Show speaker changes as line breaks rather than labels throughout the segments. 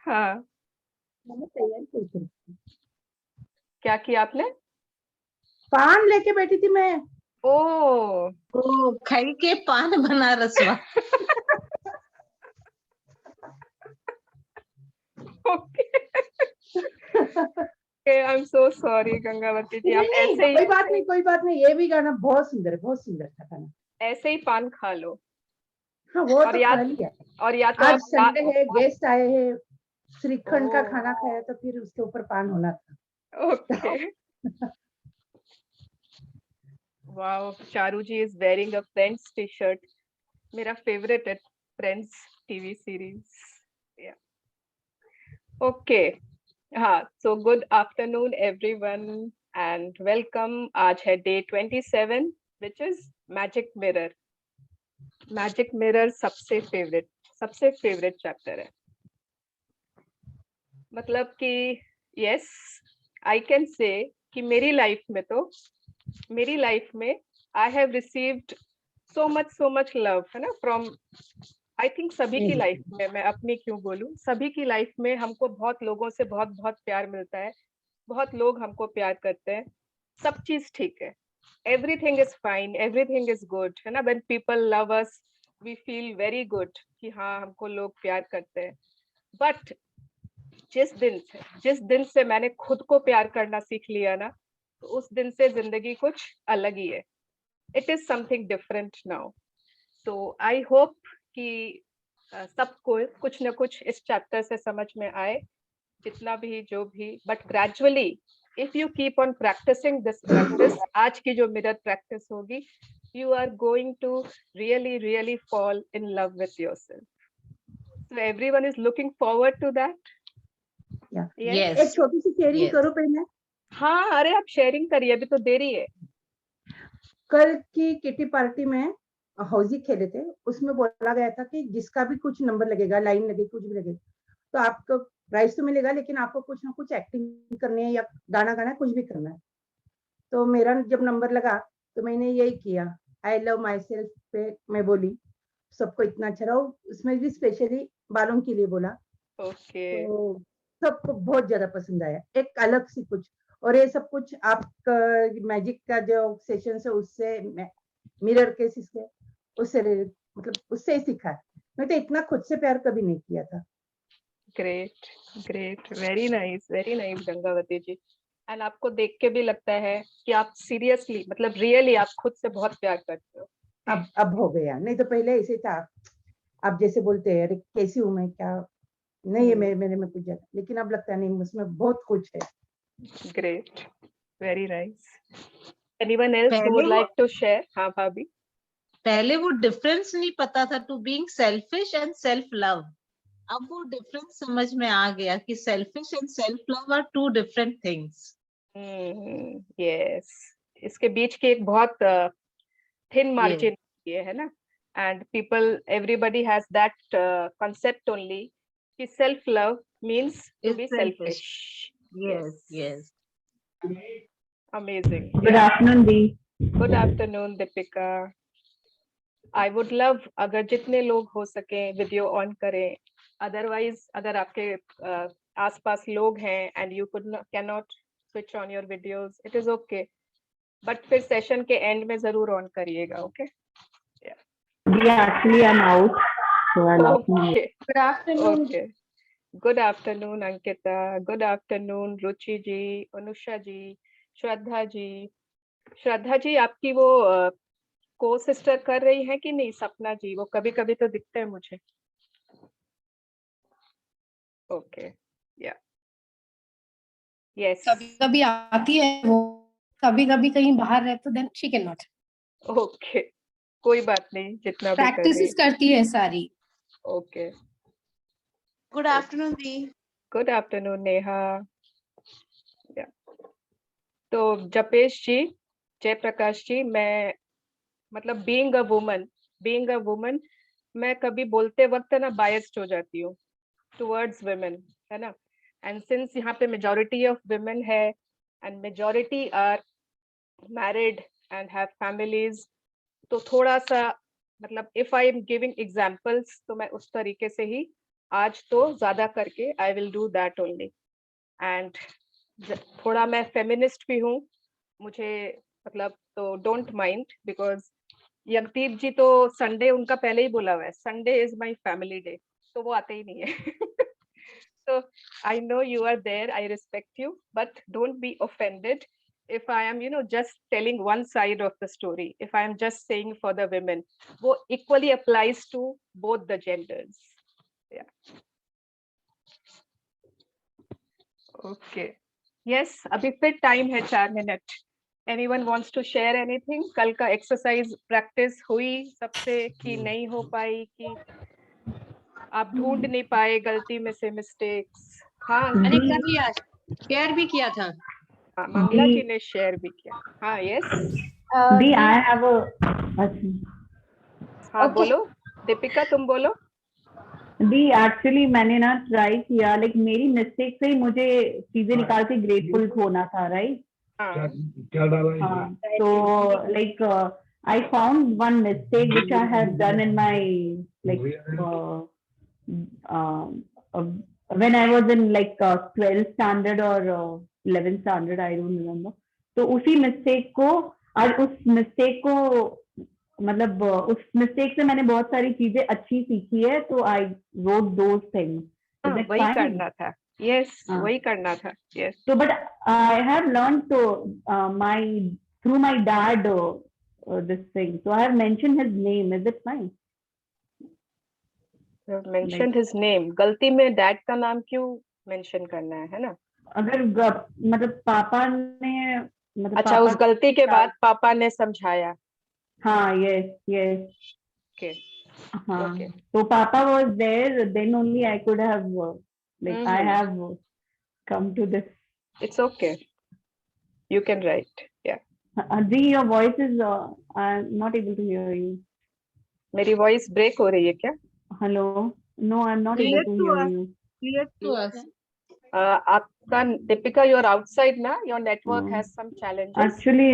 हाँ,
मैंने तैयारी की थी।
क्या किया आपने?
पान लेके बैठी थी मैं।
ओ
ओ खाई के पान बनारसवा।
Okay, I am so sorry Gangavati ji, आप
नहीं,
ऐसे ही
कोई बात नहीं, कोई बात नहीं। ये भी गाना बहुत सुंदर है, बहुत सुंदर था गाना।
ऐसे ही पान खा लो।
हाँ, वो
और
तो
या
खा लिया।
और या तो
आज
आप
संडे है, गेस्ट आए हैं, श्रीखंड का
ओ,
खाना खाया तो फिर उसके ऊपर पान होना था।
Okay, wow, Charu ji is wearing a Friends T shirt, मेरा फेवरेट है फ्रेंड्स टीवी सीरीज। ओके, हाँ, so good afternoon everyone and welcome. आज है day 27 which is magic mirror. Magic mirror सबसे फेवरेट चैप्टर है। मतलब कि यस, आई कैन से कि मेरी लाइफ में I have received so much love, है ना, फ्रॉम, आई थिंक सभी की लाइफ में, मैं अपनी क्यों बोलूं, सभी की लाइफ में हमको बहुत लोगों से बहुत बहुत प्यार मिलता है, बहुत लोग हमको प्यार करते हैं, सब चीज ठीक है, everything is fine, everything is good, है ना। When people love us we feel very good कि हाँ हमको लोग प्यार करते हैं। बट जिस दिन से मैंने खुद को प्यार करना सीख लिया ना, तो उस दिन से जिंदगी कुछ अलग ही है। It is something different now. तो आई होप कि सबको कुछ न कुछ इस चैप्टर से समझ में आए, जितना भी जो भी, but gradually if you keep on practising this practice, आज की जो मिरर प्रैक्टिस होगी, you are going to really fall in love with yourself. So everyone is looking forward to that.
Yes.
एक छोटी सी शेयरिंग
Yes.
करो पहले।
हाँ, अरे आप शेयरिंग करिए, अभी तो देरी है।
कल की किटी पार्टी में हौजी खेले थे, उसमें बोला गया था कि जिसका भी कुछ नंबर लगेगा, लाइन लगेगी, कुछ भी लगेगा, तो आपको प्राइस तो मिलेगा, लेकिन आपको कुछ ना कुछ एक्टिंग करनी है या गाना गाना है, कुछ भी करना है। तो मेरा जब नंबर लगा तो मैंने यही किया, आई लव माई सेल्फ पे मैं बोली, सबको इतना अच्छा रहा। उसमें भी स्पेशली बालों के लिए बोला,
ओके,
तो सबको बहुत ज्यादा पसंद आया, एक अलग सी कुछ। और ये सब कुछ आपका मैजिक का जो सेशन है उससे, मिरर केसेस के उससे, मतलब उससे ही सीखा है। मैं तो इतना खुद से प्यार कभी नहीं किया था।
Great great, very nice Gangavati ji. And आपको देख के भी लगता है कि आप सीरियसली, मतलब रियली आप खुद से बहुत प्यार करते हो।
अब हो गया, नहीं तो पहले ऐसे था, आप जैसे बोलते हैं अरे कैसी हूँ मैं, क्या नहीं है मेरे में कुछ ज्यादा, लेकिन अब लगता नहीं, उसमें बहुत कुछ है।
Great, very nice. Anyone else who
पहले
वुड
वो
लाइक टू शेयर? हाँ भाभी।
पहले वो डिफरेंस नहीं पता था to being selfish and self love. अब वो डिफरेंस समझ में आ गया कि selfish and self love are two different things.
Yes, इसके बीच की एक बहुत थिन
Yes.
मार्जिन ये है ना। And people, everybody has that concept only कि self love means to
Is
be
selfish.
Selfish.
Yes, yes.
Amazing.
Good afternoon, Dee.
Good afternoon Deepika. I would love अगर जितने लोग हो सके वीडियो ऑन करें, अदरवाइज अगर आपके आसपास लोग हैं and you could can not switch on your videos, it is okay, but फिर सेशन के एंड में जरूर ऑन करिएगा। Okay,
Dee, actually, I'm out, so I'll ask you.
Okay,
good afternoon.
Okay. Good afternoon Ankita, good afternoon Ruchi ji, Anusha ji, Shraddha ji. Shraddha ji आपकी वो को sister कर रही है कि नहीं, सपना जी? वो कभी कभी तो दिखते हैं मुझे। ओके, या यस,
कभी कभी आती है वो, कभी कभी कहीं बाहर है तो then she can not.
Okay, कोई बात नहीं, जितना भी कर रही।
प्रैक्टिस करती है सारी।
Okay,
Good afternoon, Dee.
Good afternoon Neha. या तो जपेश जी, जयप्रकाश जी, मैं मतलब बीइंग अ वुमन, मैं कभी बोलते वक्त ना बायस्ड हो जाती हूँ टुवर्ड्स वुमेन, है ना। एंड सिंस यहाँ पे मेजॉरिटी ऑफ वुमेन है and majority are married and have families, तो थोड़ा सा मतलब if I am giving examples तो मैं उस तरीके से ही आज तो ज्यादा करके I will do that only. And थोड़ा मैं फेमिनिस्ट भी हूँ, मुझे मतलब तो डोंट माइंड, बिकॉज यज्ञदीप जी तो संडे उनका पहले ही बोला हुआ है, Sunday is my family day, तो वो आते ही नहीं है। So I know you are there, I respect you, but don't be offended if I am, just telling one side of the story. If I am just saying for the women, wo equally applies to both the genders. Yeah. Okay. Yes, अभी फिर time है 4 minute. Anyone wants to share anything? कल का exercise practice हुई सबसे कि नहीं हो पाई, कि आप ढूंढ नहीं पाए गलती में से मिस्टेक्स? हाँ
मैंने कर लिया, शेयर भी किया था।
हाँ, मंगला जी ने शेयर भी किया। हाँ, यस
दी आई हैव
हाँ बोलो दीपिका, तुम बोलो।
दी एक्चुअली मैंने ना ट्राई किया, लाइक मेरी मिस्टेक से ही मुझे चीजें निकाल के ग्रेटफुल होना था, राइट?
हाँ
क्या डाला है?
So like I found one mistake which I have done in my like when I was in like 12th standard or 11th standard, I don't remember. तो उसी मिस्टेक को और उस मिस्टेक को मतलब उस मिस्टेक से मैंने बहुत सारी चीजें अच्छी सीखी है, तो आई रोट दोज थिंग्स।
वही करना था। यस
हाँ।
वही करना था। Yes
So, but I have learned to through my dad this thing. So I have mentioned his name. Is it fine?
Mention his name. गलती में डैड का नाम क्यों मेंशन करना है ना?
अगर मतलब पापा ने मतलब
अच्छा, उस गलती के बाद पापा ने समझाया।
हाँ, yes.
Okay.
हाँ,
Okay.
तो पापा was there, then only I could have like I have come to this.
It's okay. You can write. Yeah.
Adi, your voice is I'm not able to hear you.
मेरी voice break हो रही है क्या?
Hello. No, I'm not able to hear you.
Clear to us.
आपका Deepika, you are outside ना? Your network has some challenges.
Actually,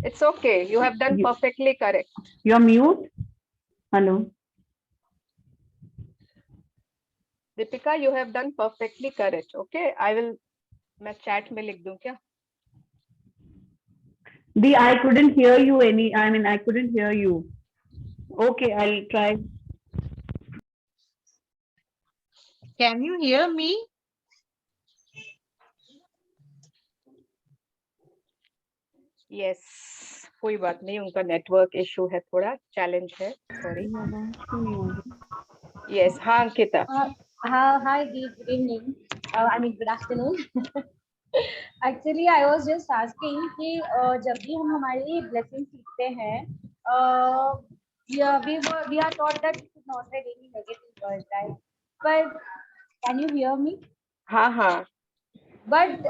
It's okay. You have done perfectly correct.
you're mute. Hello.
Deepika, you have done perfectly correct. Okay, I will. मैं chat में लिख दूं क्या?
I couldn't hear you I couldn't hear you. Okay, I'll try.
Can you hear me?
Yes. कोई बात नहीं, उनका network issue है, थोड़ा चैलेंज है, सॉरी। यस हाँ Ankita.
Hi, good evening. Good afternoon. Actually, I was just asking कि जब भी हम हमारी blessing सीखते हैं, we are taught that we should not say any negative words, right? But can you hear me?
हाँ।
But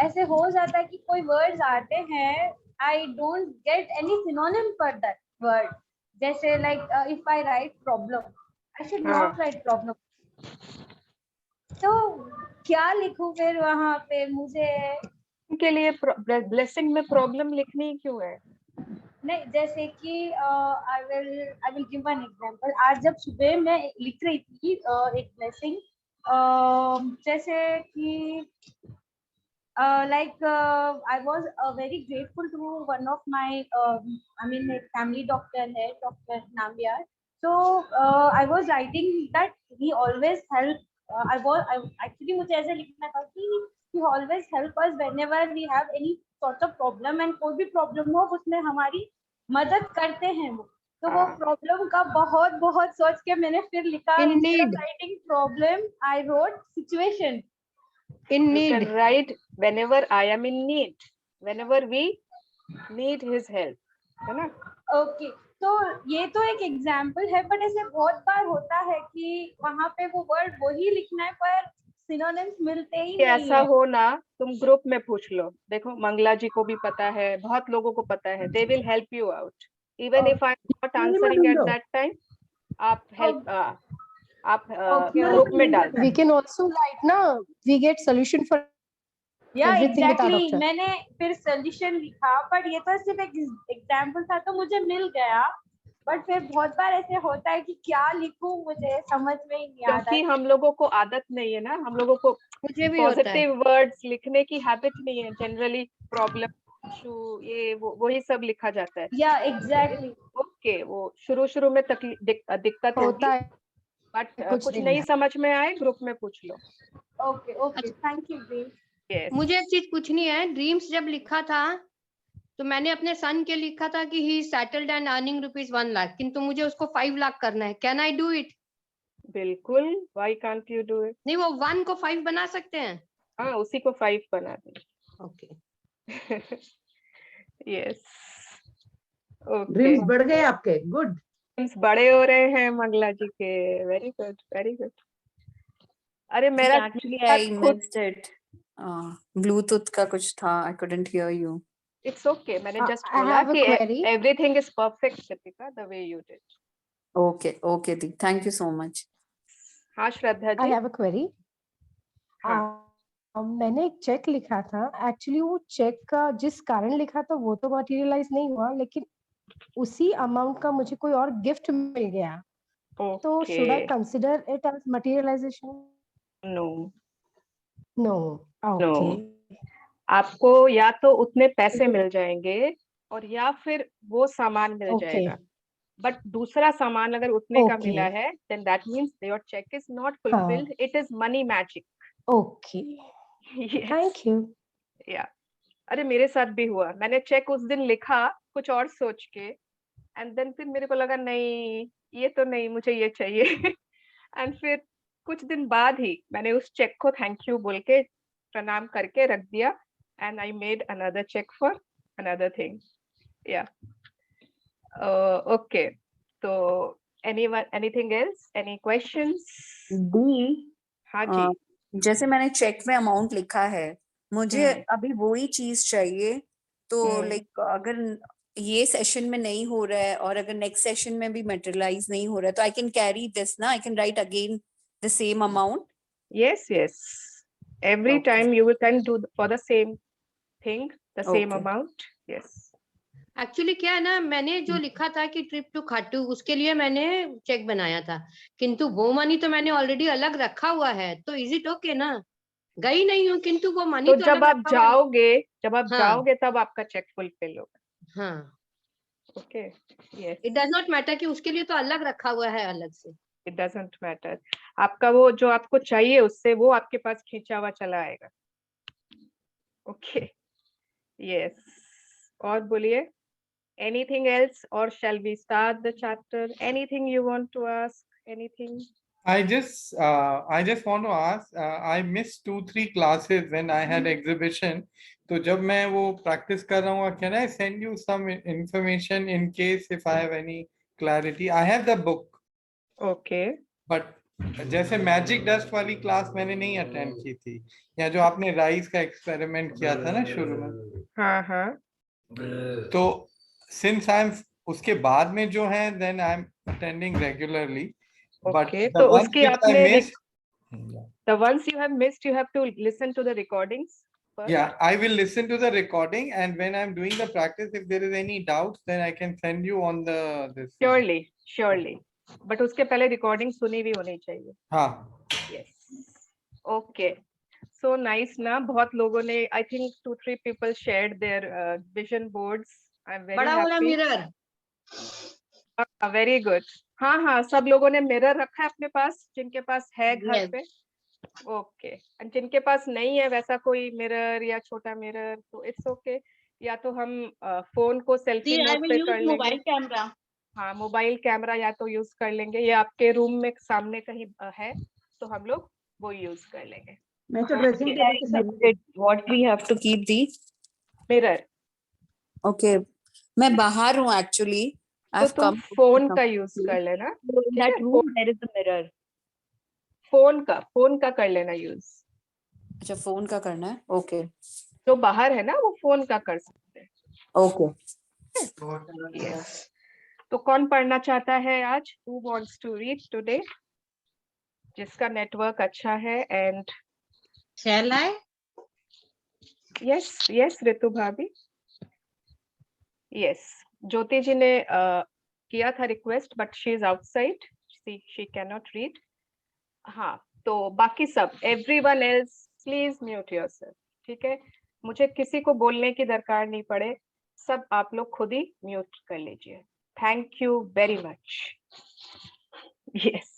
ऐसे हो जाता है कि कोई words आते हैं, I don't get any synonym for that word. जैसे like if I write problem, I should not write problem. तो क्या लिखूं फिर वहां पे? मुझे
उनके लिए ब्लेसिंग में प्रॉब्लम लिखनी क्यों है?
नहीं, जैसे कि I will give one example. आज जब सुबह मैं लिख रही थी एक ब्लेसिंग, जैसे कि I was very grateful to one of my family doctor है, Dr. Nambiar. So I was writing that he always help. Actually मुझे ऐसे लिखना था कि he always help us whenever we have any sort of problem, and कोई भी problem हो उसमें हमारी मदद करते हैं वो। तो वो प्रॉब्लम का बहुत सोच के मैंने फिर लिखा, instead of writing problem I wrote situation.
In
You
need.
can write whenever I am in need, whenever we need his help, है ना?
Okay. तो ये तो एक एग्जाम्पल है, बट ऐसे बहुत बार होता है कि वहां पे वो वर्ड वही लिखना है पर सिनोनिम्स मिलते ही नहीं
ऐसा
है।
हो ना, तुम ग्रुप में पूछ लो, देखो मंगला जी को भी पता है, बहुत लोगों को पता है, they will help you out. Even if I am not answering at that time, आप help आप ग्रुप में डाल दो।
We can also write ना, we get solution for everything with our doctor.
मैंने फिर सोल्यूशन लिखा, बट ये तो सिर्फ एक एग्जाम्पल था, तो मुझे मिल गया। बट फिर बहुत बार ऐसे होता है कि क्या लिखूं, मुझे समझ में ही नहीं आता।
क्योंकि हम लोगों को आदत नहीं है ना, हम लोगों को
मुझे भी होता है।
पॉजिटिव वर्ड्स लिखने की हैबिट नहीं है। जनरली प्रॉब्लम, इशू, ये वही सब लिखा जाता है।
या एग्जैक्टली।
ओके, वो शुरू में दिक्कत होगी,
होता है
बट
कुछ
कुछ
दिन
नहीं
में।
समझ में आए ग्रुप में पूछ लो।
Okay okay, thank you dream.
Yes,
मुझे एक चीज पूछनी है। ड्रीम्स जब लिखा था तो मैंने अपने सन के लिखा था कि he settled and earning ₹1 lakh, किंतु मुझे उसको 5 लाख करना है। Can I do it?
बिल्कुल, why can't you do it?
नहीं, वो 1 को 5 बना सकते हैं।
हाँ, उसी को 5 बना दे।
ओके।
Yes, okay.
ड्रीम्स बढ़ गए आपके, गुड।
बड़े हो रहे हैं मंगला जी के। Very good, very good. अरे मेरा
Actually,
खुद
I missed it. Bluetooth का कुछ था. I couldn't hear you.
It's okay, मैंने जस्ट
I
बोला
have a
कि
query.
Everything is perfect Deepika, the way you did.
Okay, okay, Deep. Thank you so much.
हाँ श्रद्धा
I
ji.
have a query.
हाँ,
मैंने एक चेक लिखा था। Actually वो चेक का जिस कारण लिखा था वो तो मटेरियलाइज नहीं हुआ, लेकिन उसी अमाउंट का मुझे कोई और गिफ्ट मिल गया। तो
okay,
should I consider it as materialization?
No
no.
No,
okay.
आपको या तो उतने पैसे मिल जाएंगे और या फिर वो सामान मिल
ओके।
जाएगा। बट दूसरा सामान अगर उतने का मिला
ओके।
है, then that means your check is not
हाँ।
fulfilled. It is money magic.
Okay,
Yes.
Thank you.
Yeah. अरे मेरे साथ भी हुआ। मैंने चेक उस दिन लिखा कुछ और सोच के, एंड देन फिर मेरे को लगा नहीं, ये तो नहीं, मुझे ये चाहिए। एंड फिर कुछ दिन बाद ही मैंने उस चेक को थैंक यू बोल के प्रणाम करके रख दिया, and I made another check for another thing. या ओके, तो एनीथिंग एल्स, एनी क्वेश्चंस?
दी,
हाँ जी।
जैसे मैंने चेक में अमाउंट लिखा है, मुझे
हम्म,
अभी वही चीज चाहिए। तो
हम्म।
लाइक अगर ये सेशन में नहीं हो रहा है और अगर नेक्स्ट सेशन में भी मटेरियलाइज नहीं हो रहा है, तो आई कैन कैरी दिस ना, I can write again the same amount.
Yes, yes. Every
Okay.
time you can do for the same thing, the same
Okay.
amount. Yes.
Actually क्या है ना, मैंने जो लिखा था कि ट्रिप टू खाटू, उसके लिए मैंने चेक बनाया था, किंतु वो मनी तो मैंने ऑलरेडी अलग रखा हुआ है। तो इज इट ओके ना? गई नहीं हूँ किंतु वो मनी
तो
तो
जब
अलग
आप
रखा हुआ है।
जाओगे,
हाँ।
जाओगे तब आपका चेक फुलफिल होगा।
हाँ,
okay, yes,
it does not matter कि उसके लिए तो अलग रखा हुआ है अलग से।
It doesn't matter. आपका वो जो आपको चाहिए उससे वो आपके पास खींचा हुआ चला आएगा। Okay, yes. और बोलिए, anything else or shall we start the chapter? Anything you want to ask? Anything?
I just want to ask. I missed 2-3 classes when I had exhibition. तो जब मैं वो practice कर रहा हूँ, can I send you some information in case if I have any clarity? I have the book,
Okay.
but जैसे magic dust वाली class मैंने नहीं अटेंड की थी, या जो आपने राइस का एक्सपेरिमेंट किया था ना शुरू में,
हाँ हाँ।
तो since I'm उसके बाद में जो है, then I'm attending regularly. But
Okay,
the
तो
ones
उसकी
which I
आपने
missed,
the ones you have missed, you have to listen to the recordings first.
yeah, I will listen to the recording, and when I'm doing the practice, if there is any doubts, then I can send you on the this.
Surely, surely. But उसके पहले recording सुनी भी होनी चाहिए।
हाँ.
Yes. Okay. So nice ना, बहुत लोगों ने, I think 2-3 people shared their vision boards. I'm very
बड़ा वाला
happy.
मिरर।
Very good. हाँ हाँ, सब लोगों ने मिरर रखा है अपने पास, जिनके पास है घर
Yes.
पे। ओके, एंड जिनके पास नहीं है वैसा कोई मिरर या छोटा मिरर, तो इट्स ओके। या तो हम फोन को selfie
See, I
mode
will
पे
use
कर लेंगे।
mobile camera.
हाँ, मोबाइल कैमरा या तो यूज कर लेंगे, या आपके रूम में सामने कहीं है तो हम लोग वो यूज कर लेंगे।
मैं तो ड्रेसिंग टेबल के सामने
What we have to keep the.
Mirror,
Okay. मैं बाहर हूँ actually.
तो
I've
तुम
come.
फोन का यूज कर लेना।
In that room, there is a mirror.
Phone का कर लेना यूज।
अच्छा, फोन का करना है. Okay.
जो बाहर है ना वो फोन का कर सकते हैं।
Okay.
Yes. तो कौन पढ़ना चाहता है आज? Who wants to read today? जिसका नेटवर्क अच्छा है। And
Shall I?
यस ऋतु भाभी, यस। ज्योति जी ने किया था request, but she is outside, she can not read. हाँ, तो बाकी सब everyone else please mute yourself. ठीक है, मुझे किसी को बोलने की दरकार नहीं पड़े, सब आप लोग खुद ही म्यूट कर लीजिए. Thank you very much. Yes,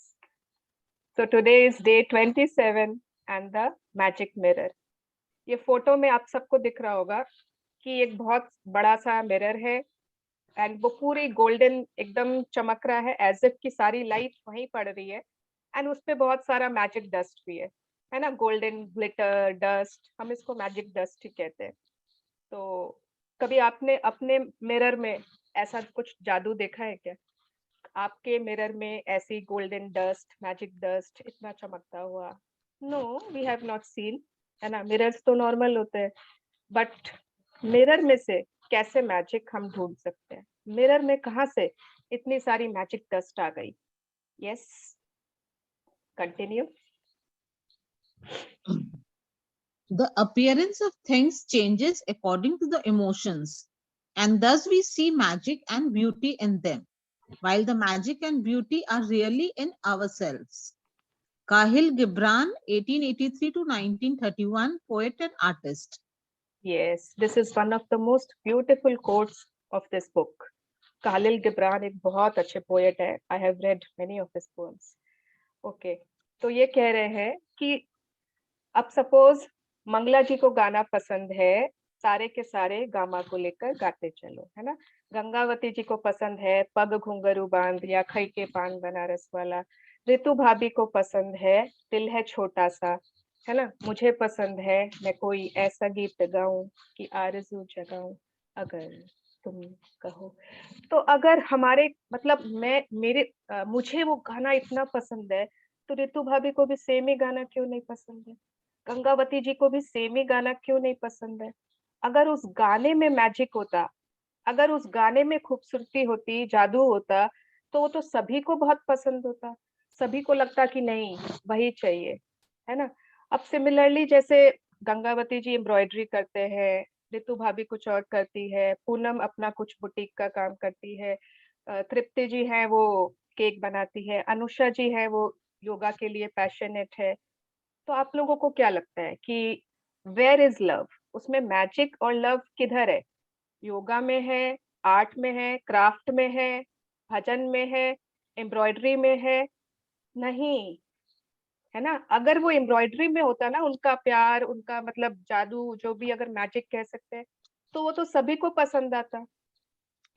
so today is day 27 and the magic mirror. ये फोटो में आप सबको दिख रहा होगा कि एक बहुत बड़ा सा मिरर है एंड वो पूरी गोल्डन एकदम चमक रहा है, एज इफ की सारी लाइट वहीं पड़ रही है. एंड उस पे बहुत सारा मैजिक डस्ट भी है ना, गोल्डन ग्लिटर डस्ट, हम इसको मैजिक डस्ट ही कहते हैं. तो कभी आपने अपने मिरर में ऐसा कुछ जादू देखा है क्या? आपके मिरर में ऐसी गोल्डन डस्ट, मैजिक डस्ट इतना चमकता हुआ? No, we have not seen, है ना. मिरर्स तो नॉर्मल होते हैं, बट मिरर में से कैसे मैजिक हम ढूंढ सकते हैं? मिरर में कहाँ से इतनी सारी मैजिक डस्ट आ गई? Yes, continue.
The appearance of things changes according to the emotions, and thus we see magic and beauty in them, while the magic and beauty are really in ourselves. Kahil Gibran, 1883 to 1931, poet and artist.
Yes, this is one of the most beautiful quotes of this book. Khalil Gibran एक बहुत अच्छे poet है. I have read many of his poems. Okay, तो ये कह रहे हैं कि अब सपोज मंगला जी को गाना पसंद है, सारे के सारे गामा को लेकर गाते चलो, है ना. गंगावती जी को पसंद है पग घुंघरू बांध या खई के पान बनारस वाला. ऋतु भाभी को पसंद है दिल है छोटा सा, है ना. मुझे पसंद है मैं कोई ऐसा गीत गाऊं कि आरज़ू जगाऊं अगर तुम कहो. तो अगर हमारे मतलब मुझे वो गाना इतना पसंद है, तो ऋतु भाभी को भी सेम ही गाना क्यों नहीं पसंद है? गंगावती जी को भी सेम ही गाना क्यों नहीं पसंद है? अगर उस गाने में मैजिक होता, अगर उस गाने में खूबसूरती होती, जादू होता, तो वो तो सभी को बहुत पसंद होता, सभी को लगता कि नहीं वही चाहिए, है ना. अब सिमिलरली जैसे गंगावती जी एम्ब्रॉयडरी करते हैं, ऋतु भाभी कुछ और करती है, पूनम अपना कुछ बुटीक का काम करती है, तृप्ति जी है वो केक बनाती है, अनुषा जी है वो योगा के लिए पैशनेट है. तो आप लोगों को क्या लगता है कि वेयर इज लव? उसमें मैजिक और लव किधर है? योगा में है, आर्ट में है, क्राफ्ट में है, भजन में है, एम्ब्रॉयडरी में है? नहीं, है ना. अगर वो एम्ब्रॉयडरी में होता ना, उनका प्यार, उनका मतलब जादू, जो भी अगर मैजिक कह सकते हैं, तो वो तो सभी को पसंद आता.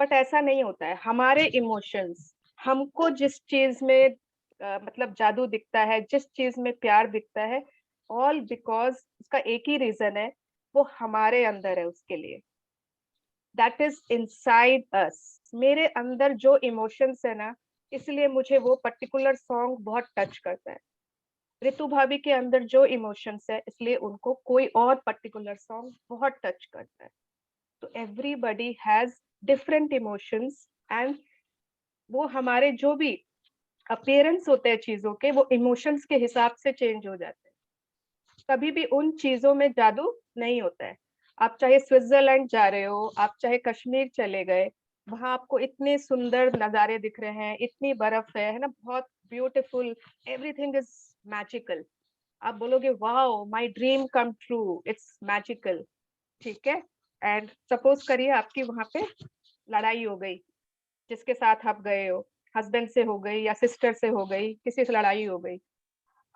बट ऐसा नहीं होता है. हमारे इमोशंस, हमको जिस चीज में मतलब जादू दिखता है, जिस चीज में प्यार दिखता है, ऑल बिकॉज उसका एक ही रीजन है, वो हमारे अंदर है. उसके लिए दैट इज इनसाइड अस. मेरे अंदर जो इमोशंस है ना, इसलिए मुझे वो पर्टिकुलर सॉन्ग बहुत टच करता है. ऋतु भाभी के अंदर जो इमोशंस है, इसलिए उनको कोई और पर्टिकुलर सॉन्ग बहुत टच करता है. तो everybody has different emotions, and वो हमारे जो भी अपीयरेंस होते हैं चीजों के, वो इमोशंस के हिसाब से चेंज हो जाते हैं. कभी भी उन चीजों में जादू नहीं होता है. आप चाहे स्विट्जरलैंड जा रहे हो, आप चाहे कश्मीर चले गए, वहां आपको इतने सुंदर नजारे दिख रहे हैं, इतनी बर्फ है ना, बहुत ब्यूटीफुल, एवरीथिंग इज मैजिकल. आप बोलोगे wow my dream come true, it's magical. ठीक है. एंड सपोज करिए आपकी वहां पे लड़ाई हो गई, जिसके साथ आप गए हो, हस्बैंड से हो गई या सिस्टर से हो गई, किसी से लड़ाई हो गई.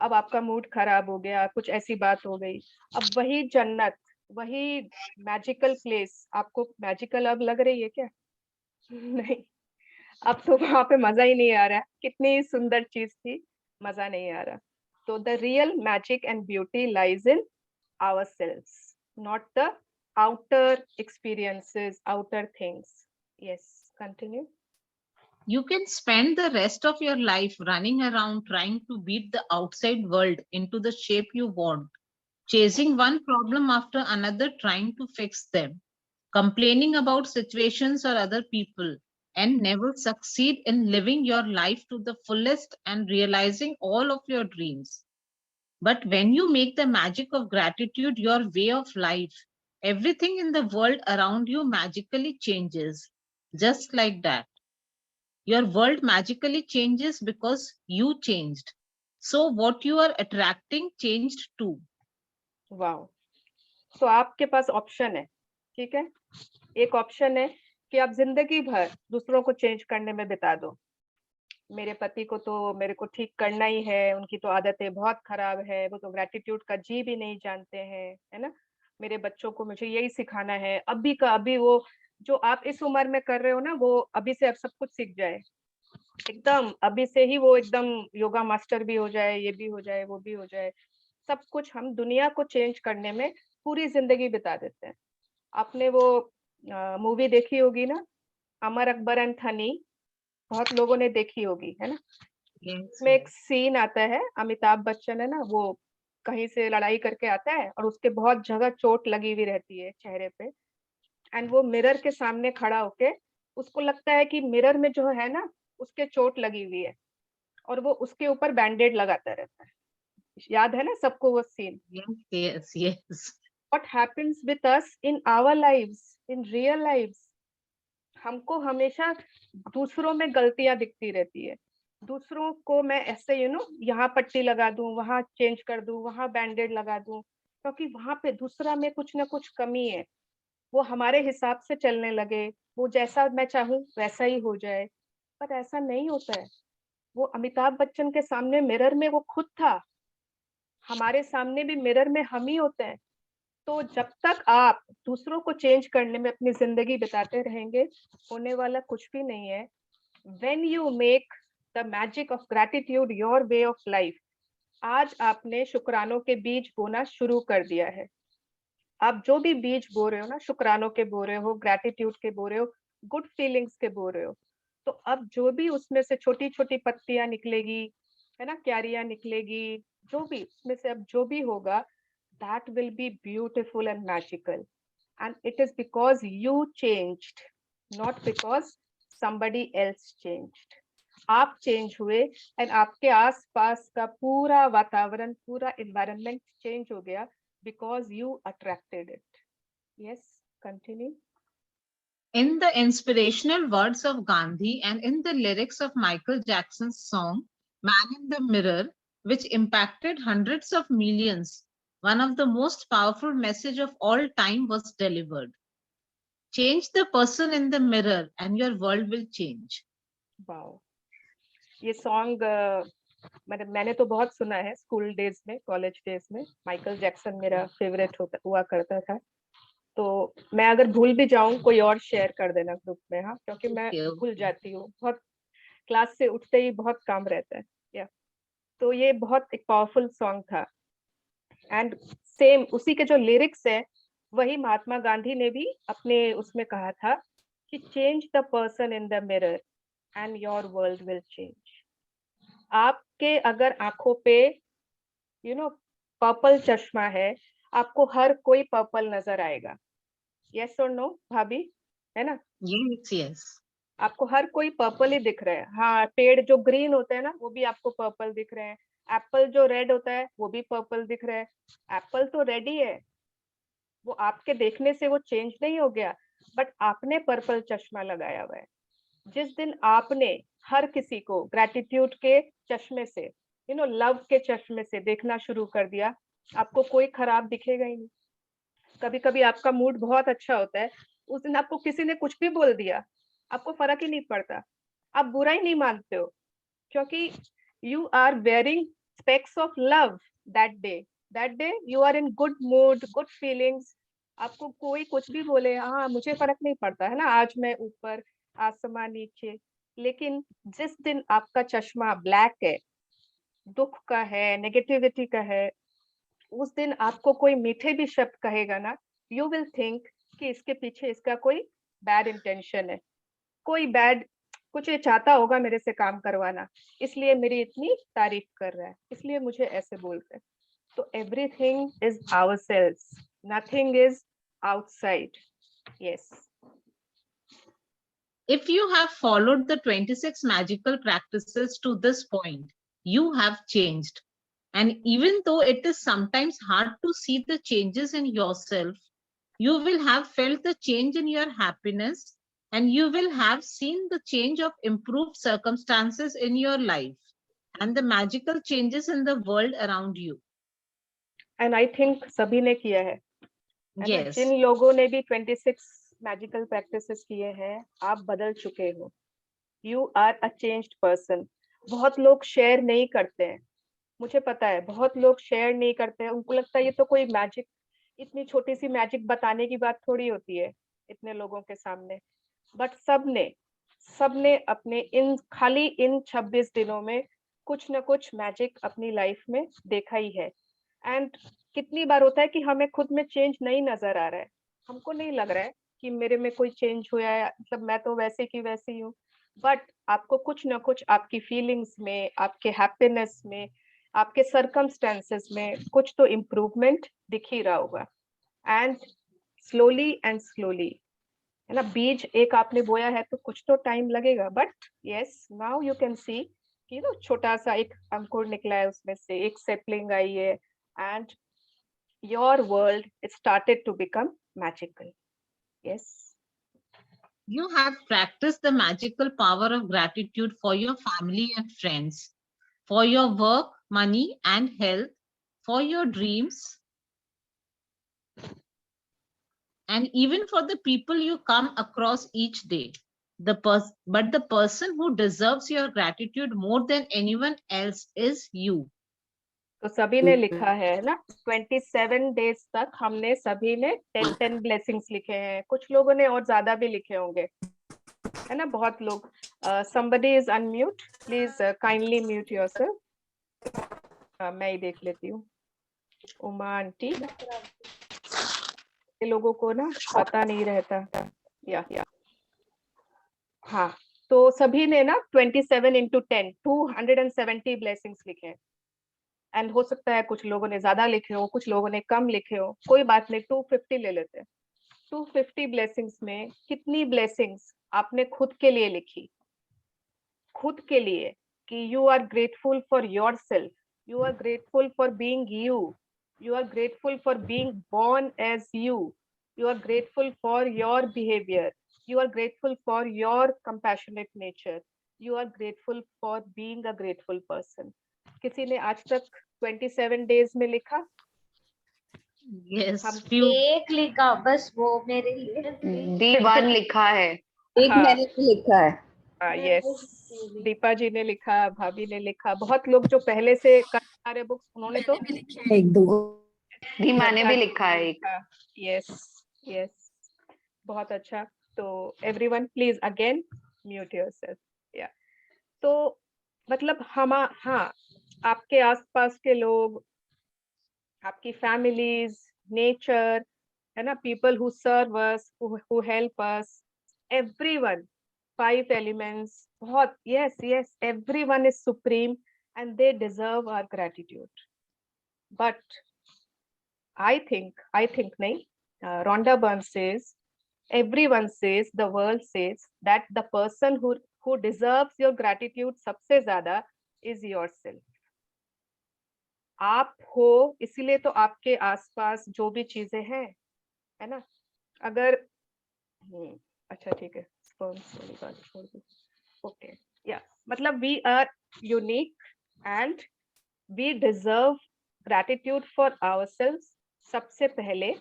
अब आपका मूड खराब हो गया, कुछ ऐसी बात हो गई. अब वही जन्नत, वही मैजिकल प्लेस आपको मैजिकल अब लग रही है क्या? नहीं, अब तो वहां पे मजा ही नहीं आ रहा. कितनी सुंदर चीज थी, मजा नहीं आ रहा. तो the real magic and beauty lies in ourselves, not the outer experiences, outer things. Yes, continue.
You can spend the rest of your life running around trying to beat the outside world into the shape you want, chasing one problem after another, trying to fix them, complaining about situations or other people, and never succeed in living your life to the fullest and realizing all of your dreams. But when you make the magic of gratitude your way of life, everything in the world around you magically changes, just like that. Your world magically changes because you changed. So what you are attracting changed too.
Wow. तो आपके पास option है, ठीक है। एक option है कि आप जिंदगी भर दूसरों को चेंज करने में बिता दो। मेरे पति को तो मेरे को ठीक करना ही है, उनकी तो आदतें बहुत खराब है, वो तो ग्रेटिट्यूड का जी भी नहीं जानते हैं, है ना। मेरे बच्चों को मुझे यही सिखाना है, अभी का अभी वो जो आप इस उम्र में कर रहे हो ना, वो अभी से अब सब कुछ सीख जाए, एकदम अभी से ही वो एकदम योगा मास्टर भी हो जाए, ये भी हो जाए, वो भी हो जाए, सब कुछ। हम दुनिया को चेंज करने में पूरी जिंदगी बिता देते हैं। आपने वो मूवी देखी होगी ना, अमर अकबर एंड थनी, बहुत लोगों ने देखी होगी, है ना।
Yes.
इसमें एक सीन आता है, अमिताभ बच्चन है ना, वो कहीं से लड़ाई करके आता है और उसके बहुत जगह चोट लगी हुई रहती है चेहरे पे, एंड वो मिरर के सामने खड़ा होके उसको लगता है कि मिरर में जो है ना उसके चोट लगी हुई है, और वो उसके ऊपर बैंडेड लगाता रहता है। याद है ना सबको वो scene?
Yes, yes, yes.
What happens with us in our lives, in real lives? हमको हमेशा दूसरों में गलतियां दिखती रहती है। दूसरों को मैं ऐसे यहाँ पट्टी लगा दूं, वहां चेंज कर दूं, वहां बैंडेड लगा दूं, क्योंकि वहां पे दूसरा में कुछ ना कुछ कमी है। वो हमारे हिसाब से चलने लगे, वो जैसा मैं चाहूं वैसा ही हो जाए, पर ऐसा नहीं होता है। वो अमिताभ बच्चन के सामने मिरर में वो खुद था, हमारे सामने भी मिरर में हम ही होते हैं। तो जब तक आप दूसरों को चेंज करने में अपनी जिंदगी बिताते रहेंगे, होने वाला कुछ भी नहीं है। When you make the magic of gratitude your way of life, आज आपने शुक्रानों के बीज बोना शुरू कर दिया है। आप जो भी बीज बो रहे हो ना, शुक्रानों के बो रहे हो, ग्रैटिट्यूड के बो रहे हो, गुड फीलिंग्स के बो रहे हो, तो अब जो भी उसमें से छोटी छोटी पत्तियां निकलेगी, है ना, क्यारियां निकलेगी, जो भी उसमें से अब जो भी होगा, that will be beautiful and magical, and it is because you changed, not because somebody else changed. आप चेंज हुए एंड आपके आसपास का पूरा वातावरण, पूरा एनवायरनमेंट चेंज हो गया because you attracted it. Yes, continue.
In the inspirational words of Gandhi and in the lyrics of Michael Jackson's song Man in the Mirror, which impacted hundreds of millions, one of the most powerful message of all time was delivered. Change the person in the mirror and your world will change.
Wow. ये song मैंने तो बहुत सुना है school days में, college days में। Michael Jackson मेरा favourite हुआ करता था। तो मैं अगर भूल भी जाऊं, कोई और शेयर कर देना ग्रुप में, हाँ, क्योंकि मैं भूल जाती हूँ, बहुत क्लास से उठते ही बहुत काम रहता है। या तो ये बहुत एक पावरफुल सॉन्ग था, एंड सेम उसी के जो लिरिक्स है वही महात्मा गांधी ने भी अपने उसमें कहा था कि change the person in the mirror and your world will change. आपके अगर आंखों पे पर्पल चश्मा है, आपको हर कोई पर्पल नजर आएगा। यस और नो भाभी, है ना?
Yes, yes.
आपको हर कोई पर्पल ही दिख रहा है। हाँ, पेड़ जो ग्रीन होते हैं ना, वो भी आपको पर्पल दिख रहे हैं। एप्पल जो रेड होता है वो भी पर्पल दिख रहा है। एप्पल तो रेड ही है, वो आपके देखने से वो चेंज नहीं हो गया, बट आपने पर्पल चश्मा लगाया हुआ है। जिस दिन आपने हर किसी को ग्रैटिट्यूड के चश्मे से, लव के चश्मे से देखना शुरू कर दिया, आपको कोई खराब दिखेगा ही नहीं। कभी कभी आपका मूड बहुत अच्छा होता है, उस दिन आपको किसी ने कुछ भी बोल दिया, आपको फर्क ही नहीं पड़ता, आप बुरा ही नहीं मानते हो, क्योंकि you are wearing specs of love that day you are in good mood, good feelings. आपको कोई कुछ भी बोले, हाँ मुझे फर्क नहीं पड़ता, है ना, आज मैं ऊपर आसमान नीचे। लेकिन जिस दिन आपका चश्मा ब्लैक है, दुख का है, नेगेटिविटी का है, उस दिन आपको कोई मीठे भी शब्द कहेगा ना, यू विल थिंक कि इसके पीछे इसका कोई बैड इंटेंशन है, कोई बैड, कुछ ये चाहता होगा मेरे से काम करवाना, इसलिए मेरी इतनी तारीफ कर रहा है, इसलिए मुझे ऐसे बोल रहा है। तो everything is ourselves, nothing is outside. Yes.
If you have followed the 26 magical practices to this point, you have changed. And even though it is sometimes hard to see the changes in yourself, you will have felt the change in your happiness, and you will have seen the change of improved circumstances in your life and the magical changes in the world around you.
And I think सभी ने किया है ना?
Yes.
जिन लोगों ने भी 26 magical practices किए हैं, आप बदल चुके हो. You are a changed person. बहुत लोग शेयर नहीं करते हैं, मुझे पता है, बहुत लोग शेयर नहीं करते हैं. उनको लगता है ये तो कोई मैजिक, इतनी छोटी सी मैजिक बताने की बात थोड़ी होती है इतने लोगों के सामने. बट सबने अपने खाली इन 26 दिनों में कुछ ना कुछ मैजिक अपनी लाइफ में देखा ही है. एंड कितनी बार होता है कि हमें खुद में चेंज नहीं नजर आ रहा है, हमको नहीं लग रहा है कि मेरे में कोई चेंज हुआ है, मतलब मैं तो वैसे की वैसी हूँ. बट आपको कुछ ना कुछ आपकी फीलिंग्स में, आपके हैप्पीनेस में, आपके सर्कमस्टेंसेस में कुछ तो इम्प्रूवमेंट दिख ही रहा होगा. एंड स्लोली है ना, बीज एक आपने बोया है तो कुछ तो टाइम लगेगा. But yes, now you can see कि छोटा सा एक अंकुर निकला है, उसमें से एक सेपलिंग आई है, and your world is started to become magical. Yes.
You have practiced the magical power of gratitude for your family and friends, for your work, money, and health, for your dreams, and even for the people you come across each day. But the person who deserves your gratitude more than anyone else is you.
तो सभी ने लिखा है ना, 27 days तक हमने सभी ने 10 ब्लेसिंग्स लिखे हैं. कुछ लोगों ने और ज्यादा भी लिखे होंगे, है ना, बहुत लोग. somebody is unmute, please kindly mute yourself. मैं ही देख लेती हूँ. उमा आंटी, ये लोगों को ना पता नहीं रहता. या हाँ, तो सभी ने ना 27 into 10 270 ब्लेसिंग्स लिखे हैं. एंड हो सकता है कुछ लोगों ने ज्यादा लिखे हो, कुछ लोगों ने कम लिखे हो, कोई बात नहीं, 250 ले लेते हैं. 250 ब्लेसिंग्स में कितनी ब्लेसिंग्स आपने खुद के लिए लिखी, खुद के लिए, कि you are grateful for yourself, you are grateful for being you are grateful for being born as you are grateful for your behavior, you are grateful for your compassionate nature, you are grateful for being a grateful person. किसी ने आज तक 27 days में लिखा?
Yes,
हम
few.
एक लिखा बस, वो मेरे लिए
D1 लिखा है.
एक मैंने
लिखा है.
यस, दीपा जी ने लिखा, भाभी ने लिखा, बहुत लोग जो पहले से कर रहे बुक्स, उन्होंने तो
एक दो
दी मैंने भी लिखा है एक.
यस, बहुत अच्छा. तो everyone please again mute yourself. या तो मतलब हाँ, आपके आसपास के लोग, आपकी फैमिलीज, नेचर, है ना, people who serve us, who help us, everyone, 5 elements, बहुत, yes, everyone is supreme and they deserve our gratitude. But I think नहीं, Rhonda Byrne says, everyone says, the world says that the person who deserves your gratitude सबसे ज्यादा is yourself. आप हो, इसीलिए तो आपके आसपास जो भी चीजें हैं, है ना, अगर अच्छा ठीक है, छोड़ दो. ओके, या मतलब we are unique and we deserve gratitude for ourselves सबसे पहले.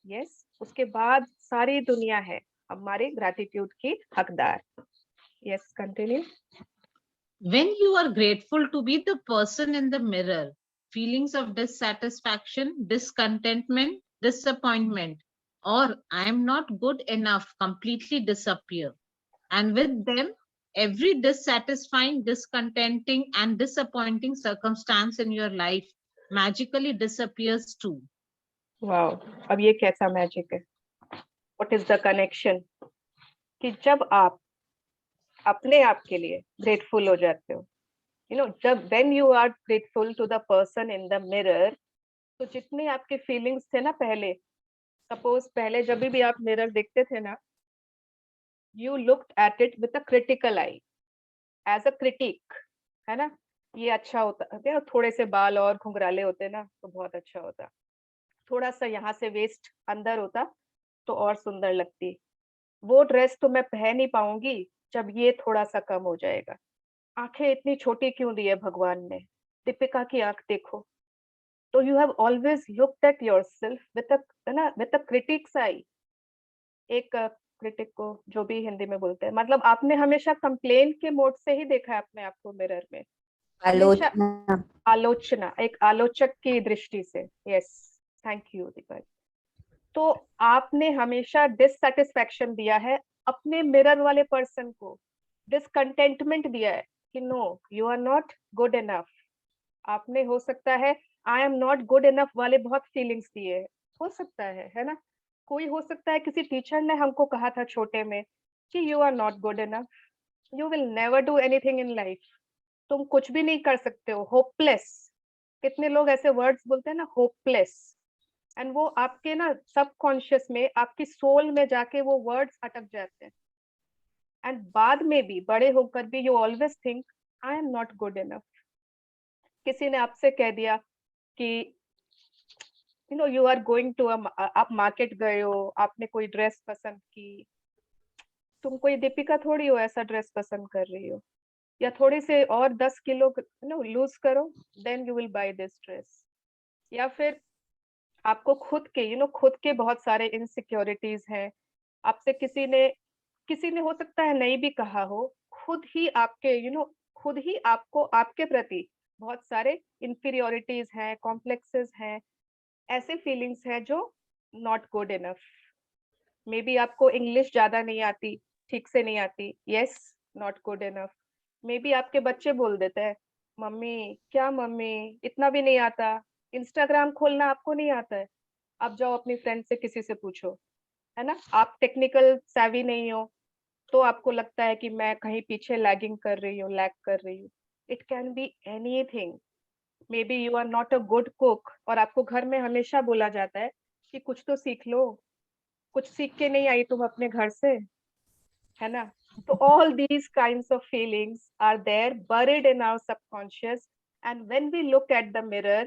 यस, उसके बाद सारी दुनिया है हमारे ग्रैटिट्यूड की हकदार. Yes, continue.
When you are grateful to be the person in the mirror, feelings of dissatisfaction, discontentment, disappointment, or I am not good enough completely disappear. And with them, every dissatisfying, discontenting, and disappointing circumstance in your life magically disappears too.
Wow, अब ये कैसा magic है? What is the connection? कि जब आप अपने आप के लिए ग्रेटफुल हो जाते हो, जब when you are grateful to the person in the mirror, तो जितने आपके फीलिंग्स थे ना पहले, सपोज पहले जब भी आप मिरर देखते थे ना, you looked at it with a critical eye, as a critic, है ना, ये अच्छा होता, थोड़े से बाल और घुंघराले होते ना तो बहुत अच्छा होता, थोड़ा सा यहाँ से वेस्ट अंदर होता तो और सुंदर लगती, वो ड्रेस तो मैं पहन ही पाऊंगी जब ये थोड़ा सा कम हो जाएगा। आंखें इतनी छोटी क्यों दी है भगवान ने? दीपिका की आंख देखो। तो you have always looked at yourself with a critic's eye. एक क्रिटिक को जो भी हिंदी में बोलते हैं, मतलब आपने हमेशा कंप्लेन के मोड से ही देखा है अपने आप को मिरर में, हमेशा
आलोचना।
आलोचना, एक आलोचक की दृष्टि से। यस, थैंक यू दीपा जी। तो आपने हमेशा डिससैटिस्फैक्शन दिया है अपने मिरर वाले पर्सन को, डिसकंटेंटमेंट दिया है कि no you are not good enough. आपने हो सकता है I am not good enough वाले बहुत फीलिंग्स दिए हैं, हो सकता है ना? कोई हो सकता है किसी टीचर ने हमको कहा था छोटे में कि you are not good enough, you will never do anything in life, तुम कुछ भी नहीं कर सकते हो, होपलेस। कितने लोग ऐसे वर्ड्स बोलते हैं ना, होपलेस, एंड वो आपके ना सबकॉन्शियस में, आपकी सोल में जाके वो वर्ड्स अटक जाते हैं। एंड बाद में भी, बड़े होकर भी, you always think I am not good enough. किसी ने आपसे कह दिया कि you know you are going to आप मार्केट गए हो, आपने कोई ड्रेस पसंद की, तुम कोई दीपिका थोड़ी हो ऐसा ड्रेस पसंद कर रही हो, या थोड़ी से और 10 किलो लूज करो, then you will buy this dress. या फिर आपको खुद के खुद के बहुत सारे इनसिक्योरिटीज हैं, आपसे किसी ने हो सकता है नहीं भी कहा हो, खुद ही आपके खुद ही आपको आपके प्रति बहुत सारे इंफीरियोरिटीज हैं, कॉम्प्लेक्सेस हैं, ऐसे फीलिंग्स हैं जो not good enough. May be आपको इंग्लिश ज्यादा नहीं आती, ठीक से नहीं आती, yes, not good enough. May be आपके बच्चे बोल देते हैं मम्मी, क्या मम्मी इतना भी नहीं आता, इंस्टाग्राम खोलना आपको नहीं आता है, आप जाओ अपनी फ्रेंड से किसी से पूछो, है ना? आप टेक्निकल savvy नहीं हो, तो आपको लगता है कि मैं कहीं पीछे लैग कर रही हूँ। It can be anything. Maybe you are not a good cook, और आपको घर में हमेशा बोला जाता है कि कुछ तो सीख लो, कुछ सीख के नहीं आई तुम अपने घर से, है ना? So all these kinds of feelings are there buried in our subconscious, and when we look at the mirror,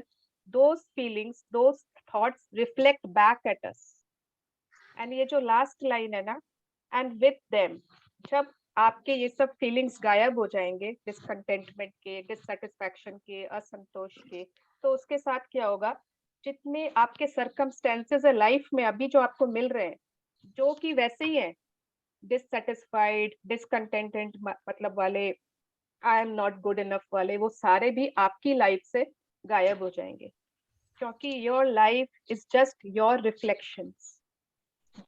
those feelings, those thoughts reflect back at us. And ये जो last line है ना, and with them, जब आपके ये सब feelings गायब हो जाएंगे, डिसकंटेंटमेंट के, डिससेटिस्फैक्शन के, असंतोष के, तो उसके साथ क्या होगा? जितने आपके सर्कमस्टेंसेस है लाइफ में अभी जो आपको मिल रहे हैं, जो कि वैसे ही है, डिससेटिस्फाइड, डिसकंटेंटेड मतलब वाले, आई एम नॉट गुड इनफ वाले, वो सारे भी आपकी लाइफ से गायब हो जाएंगे, क्योंकि your life is just your reflections.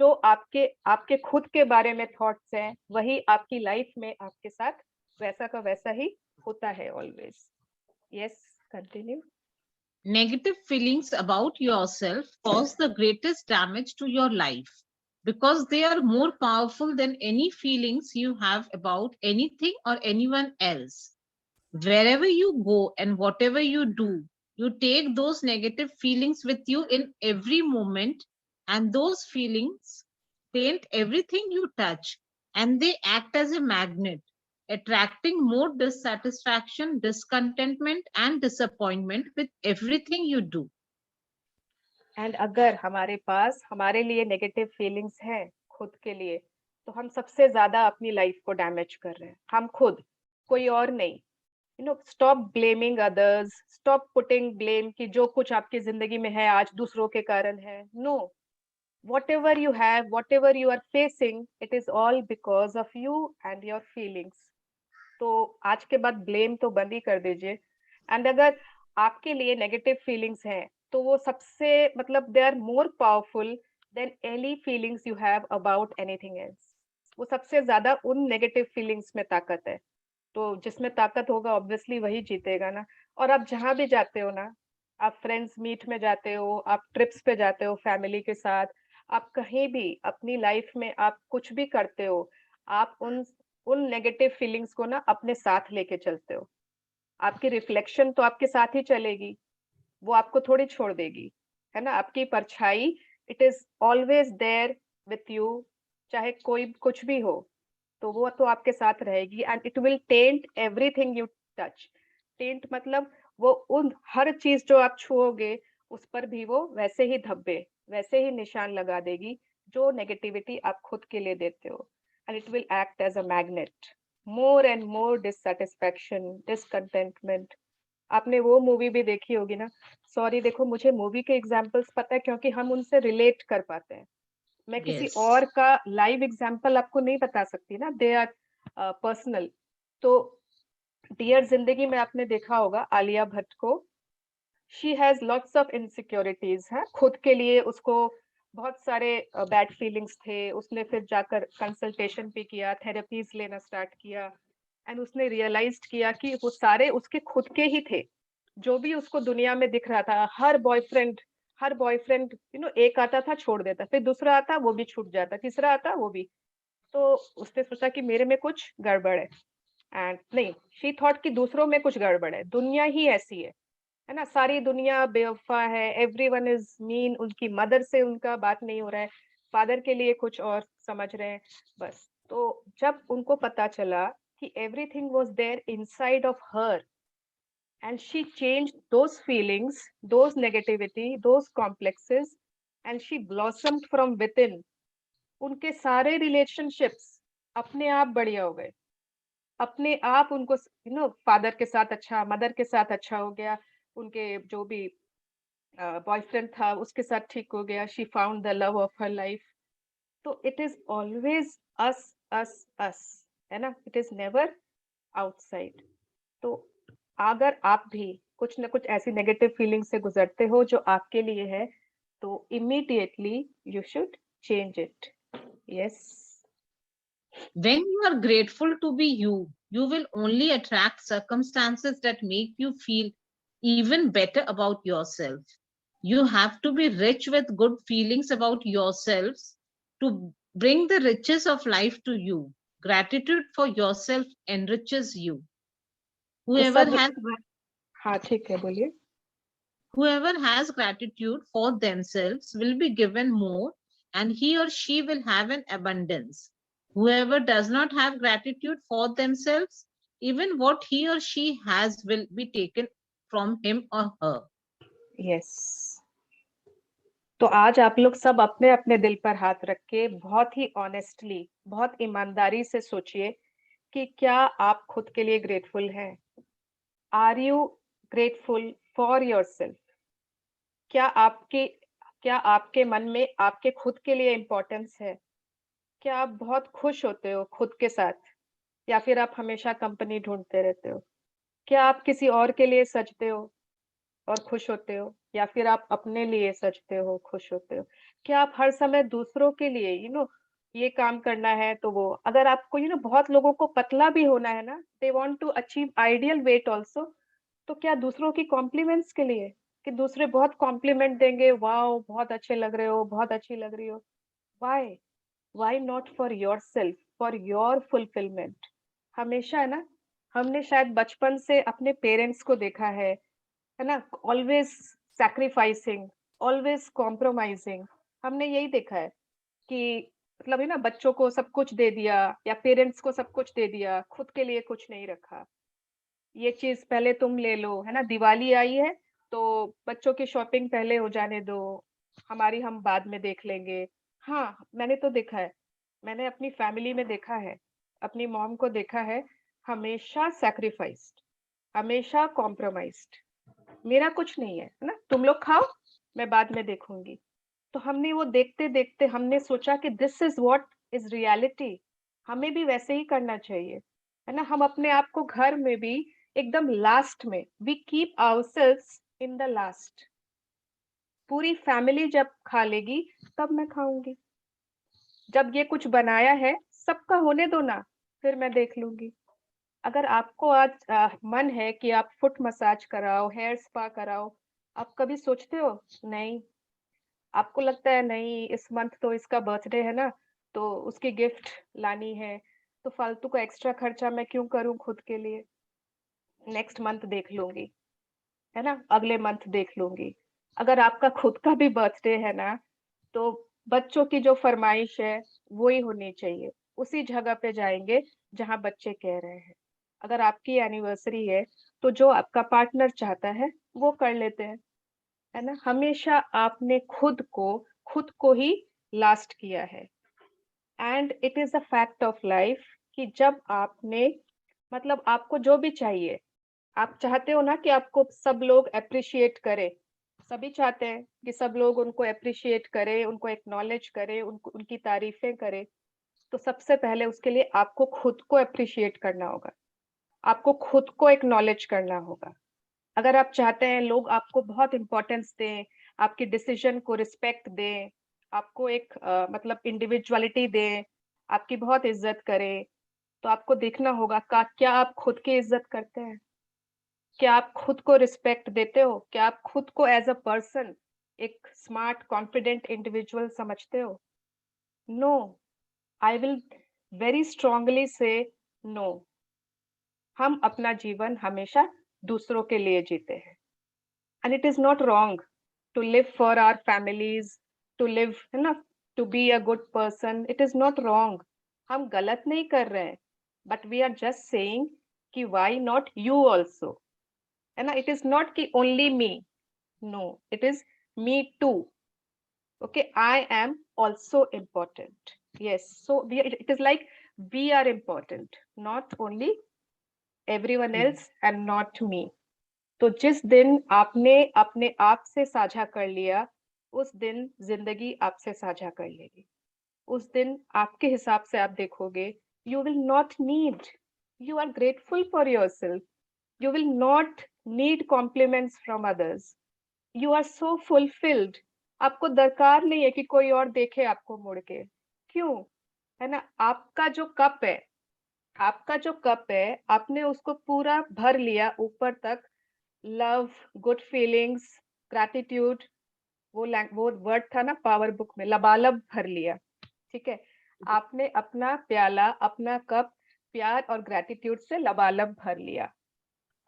जो आपके खुद के बारे में थॉट्स हैं, वही आपकी लाइफ में आपके साथ वैसा का वैसा ही होता है always. Yes, continue.
Negative feelings about yourself cause the greatest damage to your life because they are more powerful than any feelings you have about anything or anyone else. Wherever you go and whatever you do, you take those negative feelings with you in every moment, and those feelings taint everything you touch, and they act as a magnet, attracting more dissatisfaction, discontentment, and disappointment with everything you do.
And अगर हमारे पास हमारे लिए negative feelings हैं खुद के लिए, तो हम सबसे ज्यादा अपनी लाइफ को डैमेज कर रहे हैं, हम खुद, कोई और नहीं। Stop blaming others, stop putting blame कि जो कुछ आपकी जिंदगी में है आज दूसरों के कारण है। No, whatever you have, whatever you are facing, it is all because of you and your feelings. तो आज के बाद ब्लेम तो बंद ही कर दीजिए। एंड अगर आपके लिए नेगेटिव फीलिंग्स हैं, तो वो सबसे मतलब they are more powerful than any feelings you have about anything else. वो सबसे ज्यादा उन नेगेटिव फीलिंग्स में ताकत है। तो जिसमें ताकत होगा ऑब्वियसली वही जीतेगा ना। और आप जहां भी जाते हो ना, आप फ्रेंड्स मीट में जाते हो, आप ट्रिप्स पे जाते हो फैमिली के साथ, आप कहीं भी अपनी लाइफ में आप कुछ भी करते हो, आप उन नेगेटिव फीलिंग्स को ना अपने साथ लेके चलते हो। आपकी रिफ्लेक्शन तो आपके साथ ही चलेगी, वो आपको थोड़ी छोड़ देगी, है ना? आपकी परछाई, it is always there with you, चाहे कोई कुछ भी हो, तो वो तो आपके साथ रहेगी। And it will tent everything you touch. Tent मतलब वो उन हर चीज जो आप छुओगे उस पर भी वो वैसे ही धब्बे, वैसे ही निशान लगा देगी, जो नेगेटिविटी आप खुद के लिए देते हो, and it will act as a magnet, more and more dissatisfaction, discontentment. आपने वो मूवी भी देखी होगी ना, सॉरी देखो मुझे मूवी के एग्जांपल्स पता है क्योंकि हम उनसे रिलेट कर पाते हैं। मैं किसी
Yes.
और का लाइव एग्जांपल आपको नहीं बता सकती ना, दे आर पर्सनल। तो डियर जिंदगी में आपने देखा होगा आलिया भट्ट को, she has lots of insecurities है खुद के लिए, उसको बहुत सारे बैड फीलिंग्स थे, उसने फिर जाकर कंसल्टेशन भी किया, थेरेपीज लेना स्टार्ट किया, एंड उसने रियलाइज्ड किया कि वो सारे उसके खुद के ही थे। जो भी उसको दुनिया में दिख रहा था, हर बॉयफ्रेंड एक आता था छोड़ देता, फिर दूसरा आता वो भी छूट जाता, तीसरा आता वो भी। तो उसने सोचा कि मेरे में कुछ गड़बड़ है, एंड नहीं, शी थॉट कि दूसरों में कुछ गड़बड़ है, दुनिया ही ऐसी है ना, सारी दुनिया बेवफा है, एवरीवन इज मीन, उनकी मदर से उनका बात नहीं हो रहा है, फादर के लिए कुछ और समझ रहे हैं बस। तो जब उनको पता चला कि everything was there inside of her, and she changed those feelings, those negativity, those complexes, and she blossomed from within. उनके सारे रिलेशनशिप्स अपने आप बढ़िया हो गए, अपने आप उनको फादर के साथ अच्छा, मदर के साथ अच्छा हो गया, उनके जो भी बॉयफ्रेंड था उसके साथ ठीक हो गया, she found the love of her life. तो इट इज ऑलवेज अस अस अस, है ना, इट इज नेवर आउटसाइड। तो अगर आप भी कुछ ना कुछ ऐसी नेगेटिव फीलिंग से गुजरते हो जो आपके लिए है, तो immediately you should change it. Yes.
When you are grateful to be you, you will only attract circumstances that make you feel even better about yourself. You have to be rich with good feelings about yourselves to bring the riches of life to you. Gratitude for yourself enriches you.
तो
Whoever
सब,
has
हाँ ठीक है, बोलिए।
Whoever has gratitude for themselves will be given more, and he or she will have an abundance. Whoever does not have gratitude for themselves, even what he or she has will be taken from him or her.
Yes. तो आज आप लोग सब अपने अपने दिल पर हाथ रख के बहुत ही ऑनेस्टली, बहुत ईमानदारी से सोचिए कि क्या आप खुद के लिए ग्रेटफुल हैं? Are you grateful for yourself? क्या आपके मन में आपके खुद के लिए इम्पोर्टेंस है? क्या आप बहुत खुश होते हो खुद के साथ, या फिर आप हमेशा कंपनी ढूंढते रहते हो? क्या आप किसी और के लिए सजते हो और खुश होते हो, या फिर आप अपने लिए सजते हो, खुश होते हो? क्या आप हर समय दूसरों के लिए ये काम करना है तो वो, अगर आपको बहुत लोगों को पतला भी होना है ना, they want to achieve ideal weight also, तो क्या दूसरों की कॉम्प्लीमेंट्स के लिए, कि दूसरे बहुत कॉम्प्लीमेंट देंगे, वाओ बहुत अच्छे लग रहे हो, बहुत अच्छी लग रही हो, why why not for yourself, for your fulfilment? हमेशा है ना, हमने शायद बचपन से अपने पेरेंट्स को देखा है ना, ऑलवेज सैक्रिफाइसिंग, ऑलवेज कॉम्प्रोमाइजिंग। हमने यही देखा है कि मतलब है ना, बच्चों को सब कुछ दे दिया या पेरेंट्स को सब कुछ दे दिया, खुद के लिए कुछ नहीं रखा। ये चीज पहले तुम ले लो, है ना, दिवाली आई है तो बच्चों की शॉपिंग पहले हो जाने दो, हमारी हम बाद में देख लेंगे। हाँ, मैंने तो देखा है, मैंने अपनी फैमिली में देखा है, अपनी मॉम को देखा है, हमेशा सैक्रिफाइस्ड, हमेशा कॉम्प्रोमाइज्ड। मेरा कुछ नहीं है ना, तुम लोग खाओ, मैं बाद में देखूंगी। तो हमने वो देखते देखते हमने सोचा कि this is what is reality, हमें भी वैसे ही करना चाहिए, है ना। हम अपने आप को घर में भी एकदम लास्ट में, we keep ourselves in the last. पूरी फैमिली जब खा लेगी तब मैं खाऊंगी, जब ये कुछ बनाया है सबका होने दो ना, फिर मैं देख लूंगी। अगर आपको आज मन है कि आप फुट मसाज कराओ, हेयर स्पा कराओ, आप कभी सोचते हो? नहीं। आपको लगता है नहीं, इस मंथ तो इसका बर्थडे है ना, तो उसकी गिफ्ट लानी है, तो फालतू का एक्स्ट्रा खर्चा मैं क्यों करूं खुद के लिए, नेक्स्ट मंथ देख लूंगी, है ना, अगले मंथ देख लूंगी। अगर आपका खुद का भी बर्थडे है ना, तो बच्चों की जो फरमाइश है वो ही होनी चाहिए, उसी जगह पे जाएंगे जहां बच्चे कह रहे हैं। अगर आपकी एनिवर्सरी है तो जो आपका पार्टनर चाहता है वो कर लेते हैं, है ना। हमेशा आपने खुद को ही लास्ट किया है। And it is a fact of life कि जब आपने मतलब आपको जो भी चाहिए, आप चाहते हो ना कि आपको सब लोग अप्रिशिएट करें, सभी चाहते हैं कि सब लोग उनको अप्रिशिएट करें, उनको एक्नॉलेज करें, उनको उनकी तारीफें करें। तो सबसे पहले उसके लिए आपको खुद को अप्रिशिएट करना होगा, आपको खुद को एक्नॉलेज करना होगा। अगर आप चाहते हैं लोग आपको बहुत इंपॉर्टेंस दें, आपकी डिसीजन को रिस्पेक्ट दें, आपको एक मतलब इंडिविजुअलिटी दें, आपकी बहुत इज्जत करें, तो आपको देखना होगा क्या आप खुद की इज्जत करते हैं, क्या आप खुद को रिस्पेक्ट देते हो, क्या आप खुद को एज अ पर्सन एक स्मार्ट कॉन्फिडेंट इंडिविजुअल समझते हो? No, I will very strongly say no. हम अपना जीवन हमेशा दूसरों के लिए जीते हैं। And it is not wrong to live for our families, to live, है ना, to be a good person, it is not wrong. हम गलत नहीं कर रहे हैं, but we are just saying कि व्हाई नॉट यू ऑल्सो, है ना। इट इज नॉट कि only me, no, it is me too. Okay, I am also important. Yes, so it is like we are important, not only everyone else and not me. तो जिस दिन आपने अपने आप से साझा कर लिया, उस दिन जिंदगी आपसे साझा कर लेगी। उस दिन आपके हिसाब से आप देखोगे, you will not need, you are grateful for yourself, you will not need compliments from others, you are so fulfilled, आपको दरकार नहीं है कि कोई और देखे आपको मुड़ के। क्यों? है ना, आपका जो कप है, आपका जो कप है, आपने उसको पूरा भर लिया ऊपर तक, लव, गुड फीलिंग्स, ग्रैटिट्यूड, वो वर्ड था ना पावर बुक में, लबालब भर लिया। ठीक है, आपने अपना प्याला, अपना कप प्यार और ग्रैटिट्यूड से लबालब भर लिया।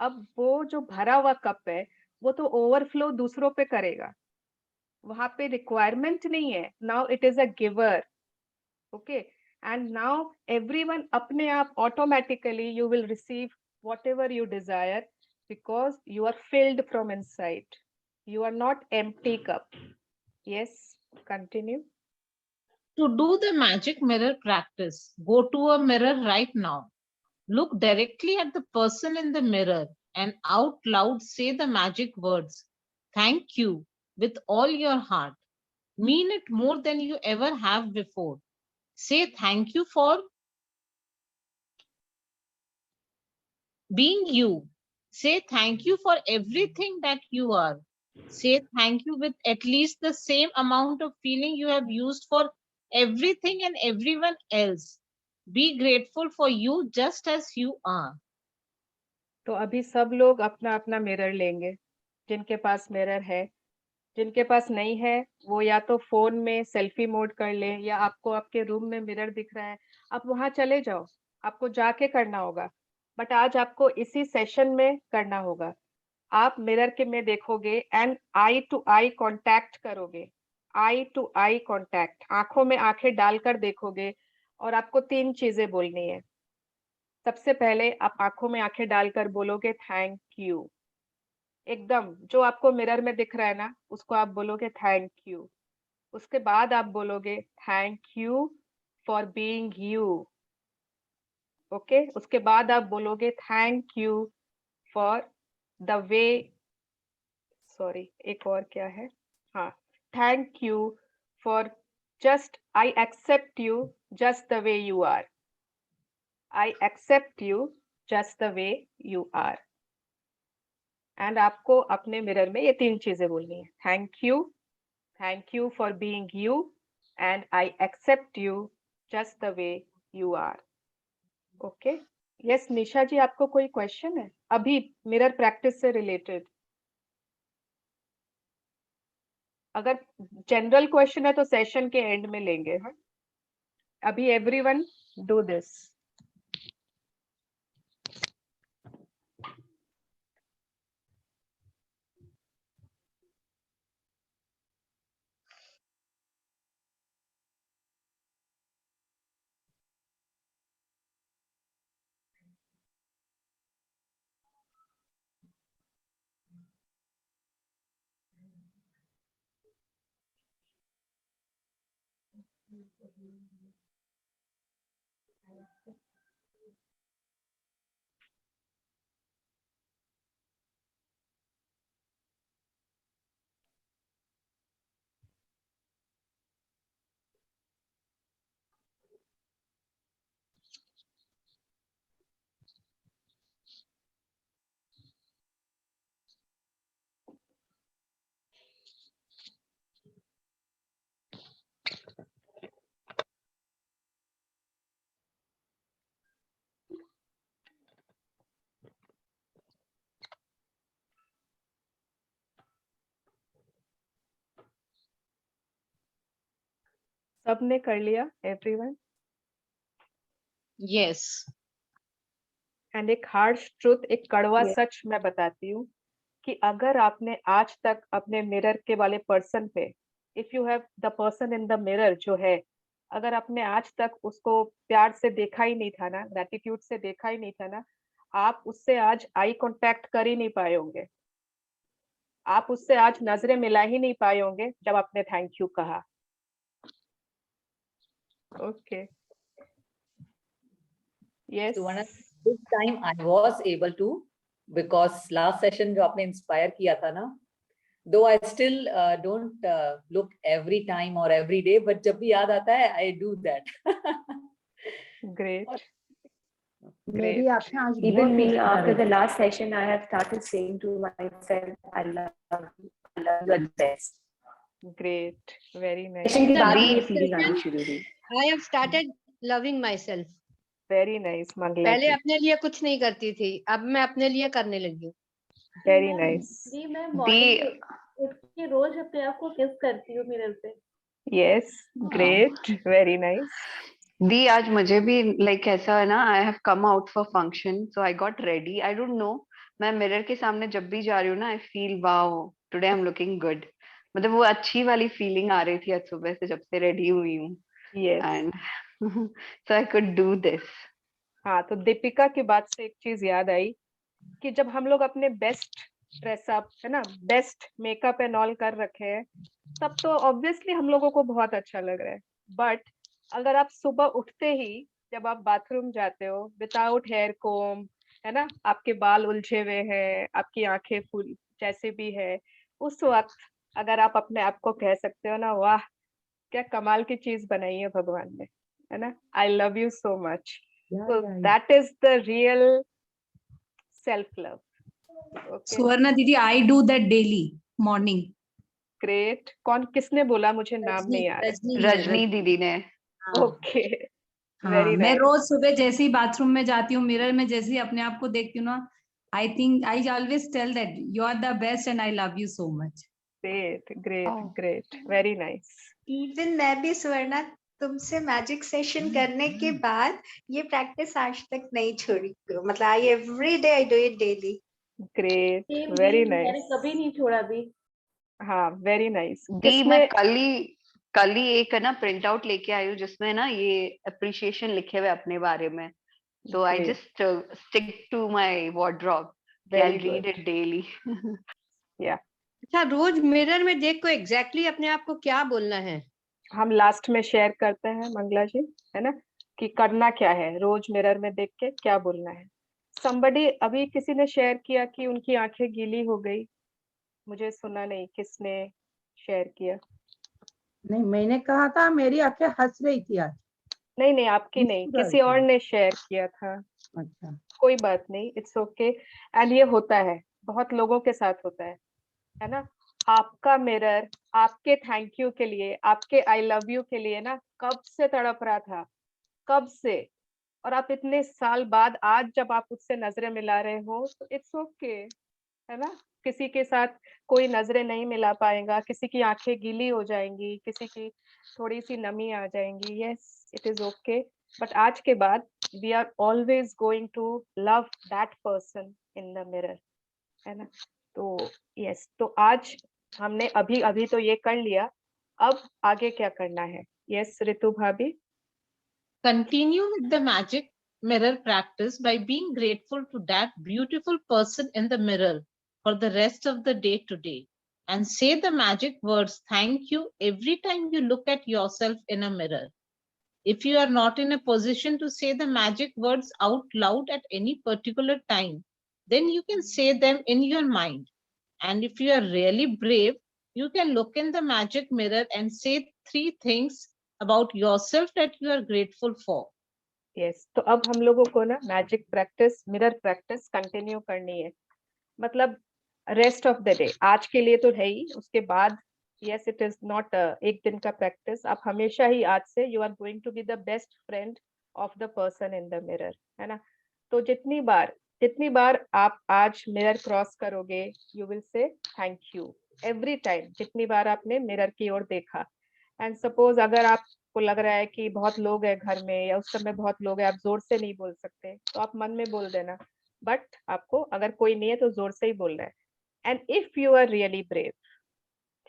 अब वो जो भरा हुआ कप है, वो तो ओवरफ्लो दूसरों पे करेगा, वहां पे रिक्वायरमेंट नहीं है। Now it is a giver, okay, and now everyone अपने आप automatically you will receive whatever you desire, because you are filled from inside, you are not empty cup. Yes, continue.
To do the magic mirror practice, go to a mirror right now. Look directly at the person in the mirror and out loud say the magic words, thank you, with all your heart. Mean it more than you ever have before. Say thank you for being you. Say thank you for everything that you are. Say thank you with at least the same amount of feeling you have used for everything and everyone else. Be grateful for you just as you are.
तो अभी सब लोग अपना अपना mirror लेंगे, जिनके पास mirror है, जिनके पास नहीं है वो या तो फोन में सेल्फी मोड कर ले, या आपको आपके रूम में मिरर दिख रहा है, आप वहां चले जाओ, आपको जाके करना होगा, बट आज आपको इसी सेशन में करना होगा। आप मिरर के में देखोगे and eye to eye contact करोगे, आई टू आई कांटेक्ट, आंखों में आंखें डालकर देखोगे, और आपको 3 चीजें बोलनी है। सबसे पहले आप आंखों में आंखें डालकर बोलोगे थैंक यू, एकदम जो आपको मिरर में दिख रहा है ना उसको आप बोलोगे थैंक यू। उसके बाद आप बोलोगे thank you for being you, okay. उसके बाद आप बोलोगे thank you for the way, sorry एक और क्या है, हाँ, thank you for just, I accept you just the way you are, I accept you just the way you are. And आपको अपने मिरर में ये 3 चीजें बोलनी है, thank you for being you, and I accept you just the way you are, okay. Yes निशा जी, आपको कोई question है अभी मिरर प्रैक्टिस से रिलेटेड? अगर जनरल क्वेश्चन है तो सेशन के एंड में लेंगे, हाँ। अभी एवरीवन डू दिस। सबने कर लिया, एवरीवन?
Yes.
एंड एक हार्श ट्रुथ, एक कड़वा
Yes.
सच मैं बताती हूँ कि अगर आपने आज तक अपने मिरर के वाले पर्सन पे, if you have the person in the mirror जो है, अगर आपने आज तक उसको प्यार से देखा ही नहीं था ना, ग्रेटिट्यूड से देखा ही नहीं था ना, आप उससे आज आई कांटेक्ट कर ही नहीं पाए होंगे, आप उससे आज नजरें मिला ही नहीं पाए होंगे जब आपने थैंक यू कहा। Okay, yes,
Suvarna, this time I was able to, because last session जो आपने inspire किया था ना, though I still don't look every time or every day, but जब भी याद आता है I do that.
ग्रेट,
मेरी आंखें आज
Even
बहुत
me,
तेज
after
कर
the
रही
last session, I have started saying to myself, I love you the best.
Great, very nice,
Session के
After
बाद ही ये
last
feeling आनी
session,
शुरू हुई।
I have started loving myself.
Very nice Mangala
पहले
जी,
अपने लिए कुछ नहीं करती थी, अब मैं अपने लिए करने लगी हूँ।
वेरी नाइस,
जी मैं मॉर्निंग उठ के रोज अपने आप को किस करती हूँ मिरर पे।
यस, ग्रेट, वेरी नाइस,
दी आज मुझे भी लाइक ऐसा है ना, I have come out for function so I got ready, I don't know, मैं मिरर के सामने जब भी जा रही हूँ ना, I feel wow today I am looking good, मतलब वो अच्छी वाली फीलिंग आ रही थी आज सुबह से जब से रेडी हुई हूँ,
yes.
And so I could do this.
हाँ, तो दीपिका की बात से एक चीज याद आई कि जब हम लोग अपने बेस्ट ड्रेसअप है ना, बेस्ट मेकअप एंड ऑल कर रखे हैं, तब तो ऑब्वियसली हम लोगों को बहुत अच्छा लग रहा है, बट अगर आप सुबह उठते ही जब आप बाथरूम जाते हो विदाउट हेयर कोम, है ना, आपके बाल उलझे हुए हैं, आपकी आंखें फूल जैसे भी है, उस वक्त अगर आप अपने आप को कह सकते हो ना, वाह क्या कमाल की चीज बनाई है भगवान ने, है ना, आई love you so much, so that is the real self love. Okay,
सुवर्णा दीदी, I do that daily morning.
great. कौन किसने बोला, मुझे नाम नहीं याद है।
रजनी दीदी ने।
ओके,
हाँ,
वेरी
मैं
नाइस,
रोज सुबह जैसे ही बाथरूम में जाती हूँ, मिरर में जैसे ही अपने आप को देखती हूँ ना, I think I always tell that you are the best and I love you so much.
Great great great, very nice.
Even मैं भी सुवर्णा तुमसे मैजिक सेशन करने के बाद ये प्रैक्टिस आज तक नहीं छोड़ी, मतलब I every day I do it daily.
Great, very
मैंने
नाइस,
कभी नहीं छोड़ा भी।
हाँ वेरी नाइस।
दी मैं कल ही एक है ना प्रिंट आउट लेके आई हूँ जिसमें ना ये अप्रिशिएशन लिखे हुए अपने बारे में, so I just stick to my wardrobe. I'll read it daily.
Yeah.
अच्छा, रोज मिरर में देख को एग्जैक्टली अपने आप को क्या बोलना है?
हम लास्ट में शेयर करते हैं मंगला जी, है ना, कि करना क्या है, रोज मिरर में देख के क्या बोलना है। somebody, अभी किसी ने शेयर किया कि उनकी आंखें गीली हो गई, मुझे सुना नहीं किसने शेयर किया।
नहीं, मैंने कहा था मेरी आंखें हंस रही थी आज।
नहीं नहीं, आपकी नहीं, किसी और ने शेयर किया था।
अच्छा,
कोई बात नहीं, इट्स ओके। एंड ये होता है, बहुत लोगों के साथ होता है ना। आपका मिरर आपके थैंक यू के लिए, आपके आई लव यू के लिए ना कब से तड़प रहा था, कब से, और आप इतने साल बाद आज जब आप उससे नजरें मिला रहे हो तो इट्स ओके, है ना। किसी के साथ कोई नजरें नहीं मिला पाएगा, किसी की आंखें गीली हो जाएंगी, किसी की थोड़ी सी नमी आ जाएंगी, yes it is okay, but आज के बाद we are always going to love that person in the mirror, है ना। तो यस, तो आज हमने अभी अभी तो ये कर लिया, अब आगे क्या करना है? यस रितु भाभी।
Continue with the magic mirror practice by being grateful to that beautiful person in the mirror for the rest of the day today. and say the magic words thank you every time you look at yourself in a mirror. If you are not in a position to say the magic words out loud at any particular time, then you can say them in your mind. And if you are really brave, you can look in the magic mirror and say 3 things about yourself that you are grateful for.
Yes, तो अब हम लोगों को ना magic practice, mirror practice continue करनी है, मतलब rest of the day. आज के लिए तो है ही, उसके बाद यस इट इज नॉट एक दिन का प्रैक्टिस। आप हमेशा ही आज से you are going to be the best friend of the person in the mirror, है ना। तो जितनी बार आप आज मिरर क्रॉस करोगे, you will say thank you every time, जितनी बार आपने मिरर की ओर देखा। एंड सपोज अगर आपको लग रहा है कि बहुत लोग हैं घर में या उस समय बहुत लोग हैं, आप जोर से नहीं बोल सकते, तो आप मन में बोल देना, बट आपको अगर कोई नहीं है तो जोर से ही बोल रहा है। And if you are really brave,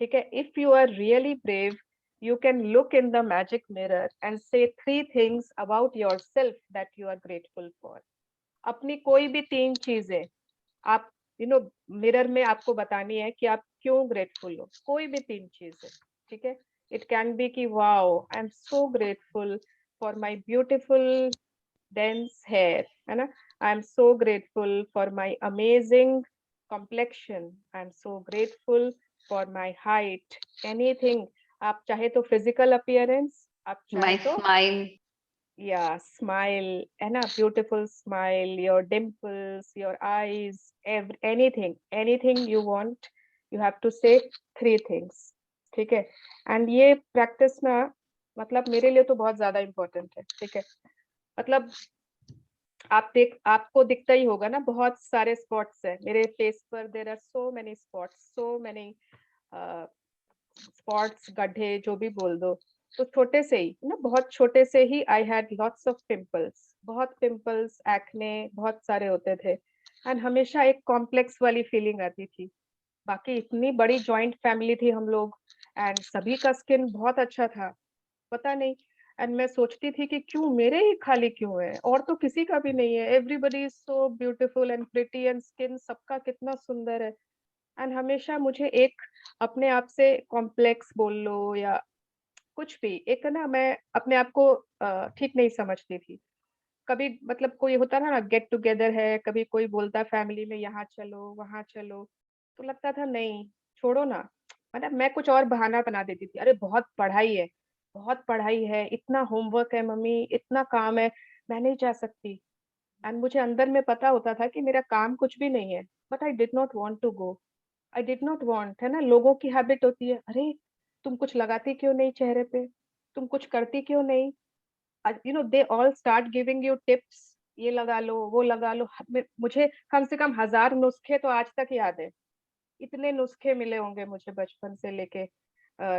ठीक है, if you are really brave, you can look in the magic mirror and say 3 things about yourself that you are grateful for. अपनी कोई भी 3 चीजें आप मिरर में आपको बतानी है कि आप क्यों ग्रेटफुल हो, कोई भी 3 चीजें, ठीक है। इट कैन बी कि wow I am so grateful for my beautiful dense hair, है ना, आई am so grateful for my amazing complexion, I am so grateful for my height, anything. आप चाहे तो फिजिकल अपीयरेंस, आप चाहे
My
तो
smile.
या स्माइल, है ना, beautiful smile, your dimples, your eyes, anything you want, you have to say 3 things, ठीक है। एंड ये प्रैक्टिस ना मतलब मेरे लिए तो बहुत ज्यादा इम्पोर्टेंट है, ठीक है। मतलब आपको दिखता ही होगा ना, बहुत सारे स्पॉट्स है मेरे फेस पर, there are so many spots, so many spots, गड्ढे, जो भी बोल दो। तो छोटे से ही ना, बहुत छोटे से ही I had lots of pimples, बहुत पिंपल्स, एक्ने बहुत सारे होते थे। एंड हमेशा एक कॉम्प्लेक्स वाली फीलिंग आती थी। बाकी इतनी बड़ी जॉइंट फैमिली थी हम लोग, एंड सभी का स्किन बहुत अच्छा था, पता नहीं। एंड मैं सोचती थी कि क्यों मेरे ही खाली क्यों है, और तो किसी का भी नहीं है, everybody is so beautiful and pretty and skin सबका कितना सुंदर है। एंड हमेशा मुझे एक अपने आप से कॉम्प्लेक्स बोल लो या कुछ भी, एक ना मैं अपने आप को ठीक नहीं समझती थी। कभी मतलब कोई होता ना गेट टुगेदर है, कभी कोई बोलता फैमिली में यहाँ चलो वहाँ चलो, तो लगता था नहीं छोड़ो ना, मतलब मैं कुछ और बहाना बना देती थी। अरे बहुत पढ़ाई है, इतना होमवर्क है मम्मी, इतना काम है, मैं नहीं जा सकती। एंड मुझे अंदर में पता होता था कि मेरा काम कुछ भी नहीं है, but I did not want to go, I did not want, है ना। लोगों की हैबिट होती है, अरे तुम कुछ लगाती क्यों नहीं चेहरे पे, तुम कुछ करती क्यों नहीं, they all start giving you tips, ये लगा लो वो लगा लो। मुझे कम से कम 1000 नुस्खे तो आज तक याद है, इतने नुस्खे मिले होंगे मुझे बचपन से लेके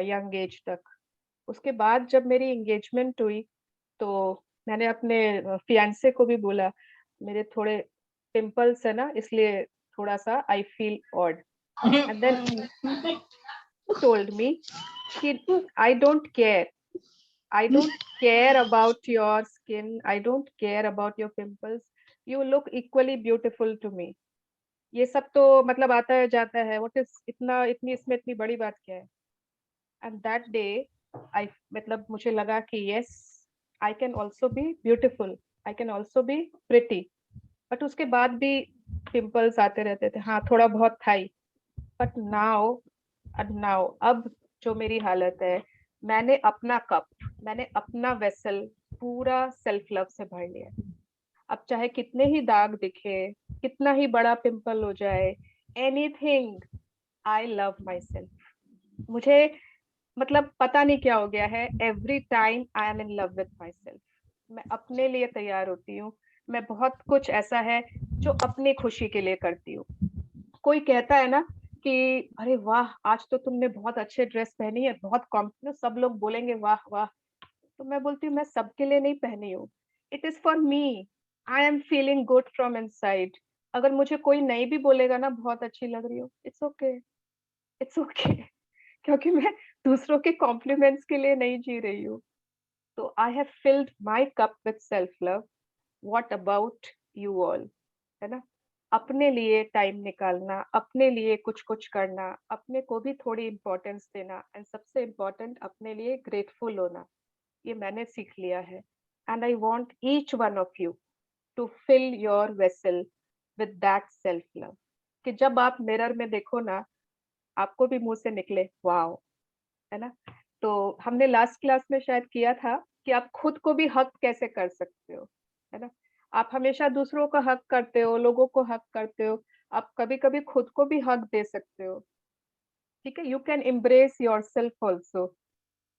यंग एज तक। उसके बाद जब मेरी एंगेजमेंट हुई तो मैंने अपने फियांसे को भी बोला, मेरे थोड़े पिंपल्स है ना, इसलिए थोड़ा सा I feel odd. And then told me कि I don't care. I don't care about your skin. I don't care about your pimples. You look equally beautiful to me. ये सब तो मतलब आता है जाता है, what is इतनी इसमें इतनी बड़ी बात क्या है। And that day I मतलब मुझे लगा कि yes, I can also be beautiful. I can also be pretty. But उसके बाद भी पिंपल्स आते रहते थे, हाँ थोड़ा बहुत था ही। But now अब जो मेरी हालत है, मैंने अपना वेसल पूरा सेल्फ लव से भर लिया। अब चाहे कितने ही दाग दिखे, कितना ही बड़ा पिंपल हो जाए, anything, I love my self. मुझे मतलब पता नहीं क्या हो गया है, every time I am in love with my self. मैं अपने लिए तैयार होती हूँ, मैं बहुत कुछ ऐसा है जो अपनी खुशी के लिए करती हूँ। कोई कहता है ना कि अरे वाह आज तो तुमने बहुत अच्छे ड्रेस पहनी है, बहुत सब लोग बोलेंगे वाह वाह, तो मैं बोलती हूँ मैं सबके लिए नहीं पहनी हूँ, it is for me, I am feeling good from inside. अगर मुझे कोई नहीं भी बोलेगा ना बहुत अच्छी लग रही हो, इट्स ओके, इट्स ओके, क्योंकि मैं दूसरों के कॉम्प्लीमेंट्स के लिए नहीं जी रही हूँ। तो I have filled my cup with self love, what about you all, है ना। अपने लिए टाइम निकालना, अपने लिए कुछ कुछ करना, अपने को भी थोड़ी इम्पोर्टेंस देना, एंड सबसे इम्पोर्टेंट अपने लिए ग्रेटफुल होना, ये मैंने सीख लिया है। And I want each one of you to fill your vessel with that self love, कि जब आप मिरर में देखो ना, आपको भी मुंह से निकले वाओ, है ना। तो हमने लास्ट क्लास में शायद किया था कि आप खुद को भी हक कैसे कर सकते हो, है ना। आप हमेशा दूसरों का हक करते हो, लोगों को हक करते हो, आप कभी कभी खुद को भी हक दे सकते हो, ठीक है। You can embrace yourself also.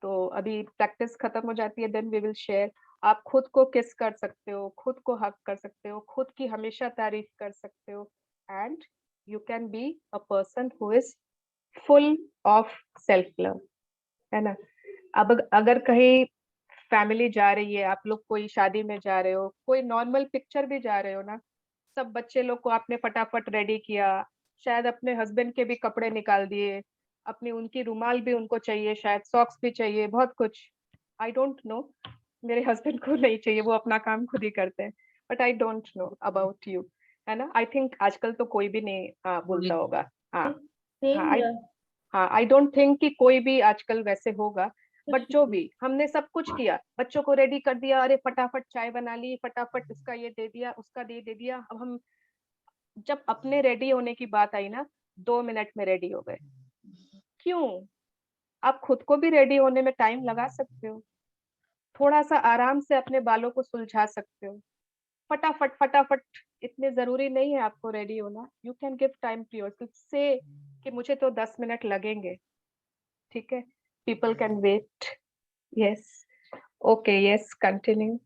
तो अभी प्रैक्टिस खत्म हो जाती है, देन वी विल शेयर। आप खुद को किस कर सकते हो, खुद को हक कर सकते हो, खुद की हमेशा तारीफ कर सकते हो, and you can be a person who is full of self love, है ना। अब अगर कहीं फैमिली जा रही है, आप लोग कोई शादी में जा रहे हो, कोई नॉर्मल पिक्चर भी जा रहे हो ना, सब बच्चे लोग को आपने फटाफट रेडी किया, शायद अपने हस्बैंड के भी कपड़े निकाल दिए, अपनी उनकी रुमाल भी उनको चाहिए, शायद सॉक्स भी चाहिए, बहुत कुछ। आई डोंट नो, मेरे हस्बैंड को नहीं चाहिए, वो अपना काम खुद ही करते हैं, but I don't know about you, है ना। आई थिंक आजकल तो कोई भी नहीं बोलता होगा। हाँ हाँ, आई डोंट थिंक कि कोई भी आजकल वैसे होगा, बट जो भी हमने सब कुछ किया, बच्चों को रेडी कर दिया, अरे फटाफट चाय बना ली, फटाफट इसका ये दे दिया, उसका दे दिया। अब हम जब अपने रेडी होने की बात आई ना, 2 मिनट में रेडी हो गए। क्यों? आप खुद को भी रेडी होने में टाइम लगा सकते हो, थोड़ा सा आराम से अपने बालों को सुलझा सकते हो, फटाफट फटाफट। इतने जरूरी नहीं है आपको रेडी होना, you can give time to yourself, say कि मुझे तो 10 मिनट लगेंगे, ठीक है। People can wait. Yes, okay, yes, continue.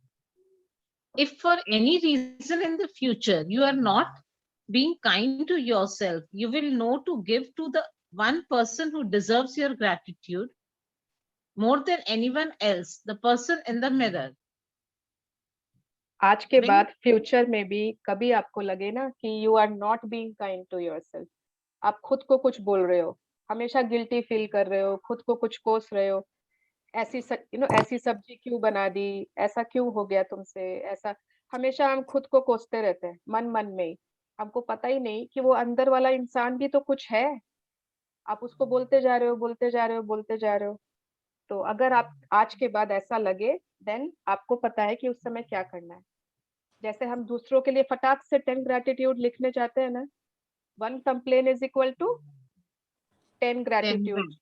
If for any reason in the future you are not being kind to yourself, you will know to give to the one person who deserves your gratitude more than anyone else, the person in the mirror.
आज के
When-
बाद future में भी कभी आपको लगे ना कि you are not being kind to yourself, आप खुद को कुछ बोल रहे हो, हमेशा गिल्टी फील कर रहे हो, खुद को कुछ कोस रहे हो, ऐसी ऐसी सब्जी क्यों बना दी, ऐसा क्यों हो गया तुमसे, ऐसा हमेशा हम खुद को कोसते रहते हैं मन मन में ही। हमको पता ही नहीं कि वो अंदर वाला इंसान भी तो कुछ है, आप उसको बोलते जा रहे हो, बोलते जा रहे हो, बोलते जा रहे हो। तो अगर आप आज के बाद ऐसा लगे, देन आपको पता है कि उस समय क्या करना है। जैसे हम दूसरों के लिए फटाक से 10 ग्रैटिट्यूड लिखने चाहते हैं ना, 1 complain is equal to 10 gratitude.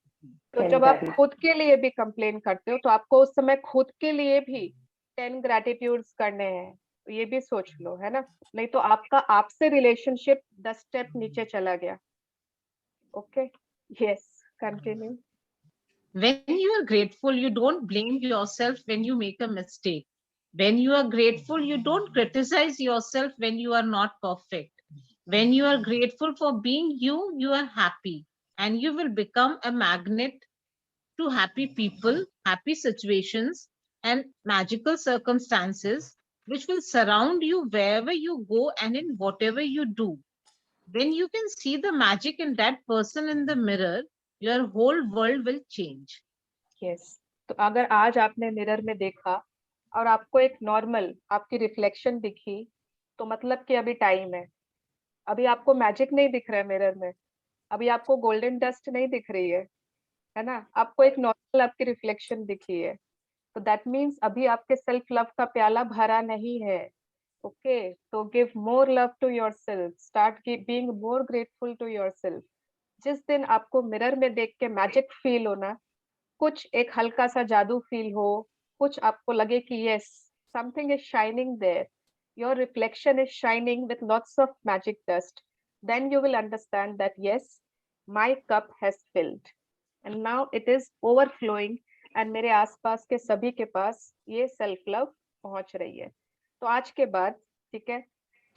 तो जब आप खुद के लिए भी कंप्लेन करते हो, तो आपको उस समय खुद के लिए भी 10 ग्रैटिट्यूड्स करने हैं, तो ये भी सोच लो, है ना। नहीं तो आपका आपसे रिलेशनशिप 10 स्टेप नीचे चला गया। Okay, yes, continue.
When you are grateful, you don't blame yourself when you make a mistake. When you are grateful, you don't criticize yourself when you are not perfect. When you are grateful for being you, you are happy, and you will become a magnet to happy people, happy situations, and magical circumstances which will surround you wherever you go and in whatever you do. When you can see the magic in that person in the mirror, your whole world will change.
Yes, तो अगर आज आपने mirror में देखा और आपको एक normal आपकी रिफ्लेक्शन दिखी, तो मतलब कि अभी टाइम है। अभी आपको मैजिक नहीं दिख रहा है मिरर में, अभी आपको गोल्डन डस्ट नहीं दिख रही है ना, आपको एक नॉर्मल आपकी रिफ्लेक्शन दिखी है, तो दैट मीन्स अभी आपके सेल्फ लव का प्याला भरा नहीं है। ओके, तो give more love to yourself, start being more grateful to yourself. जिस दिन आपको मिरर में देख के मैजिक फील हो ना, कुछ एक हल्का सा जादू फील हो, कुछ आपको लगे कि yes, something is shining there, your reflection is shining with lots of magic dust, then you will understand that yes, my cup has filled and now it is overflowing, and मेरे आसपास के सभी के पास ये सेल्फ लव पहुंच रही है। तो आज के बाद, ठीक है,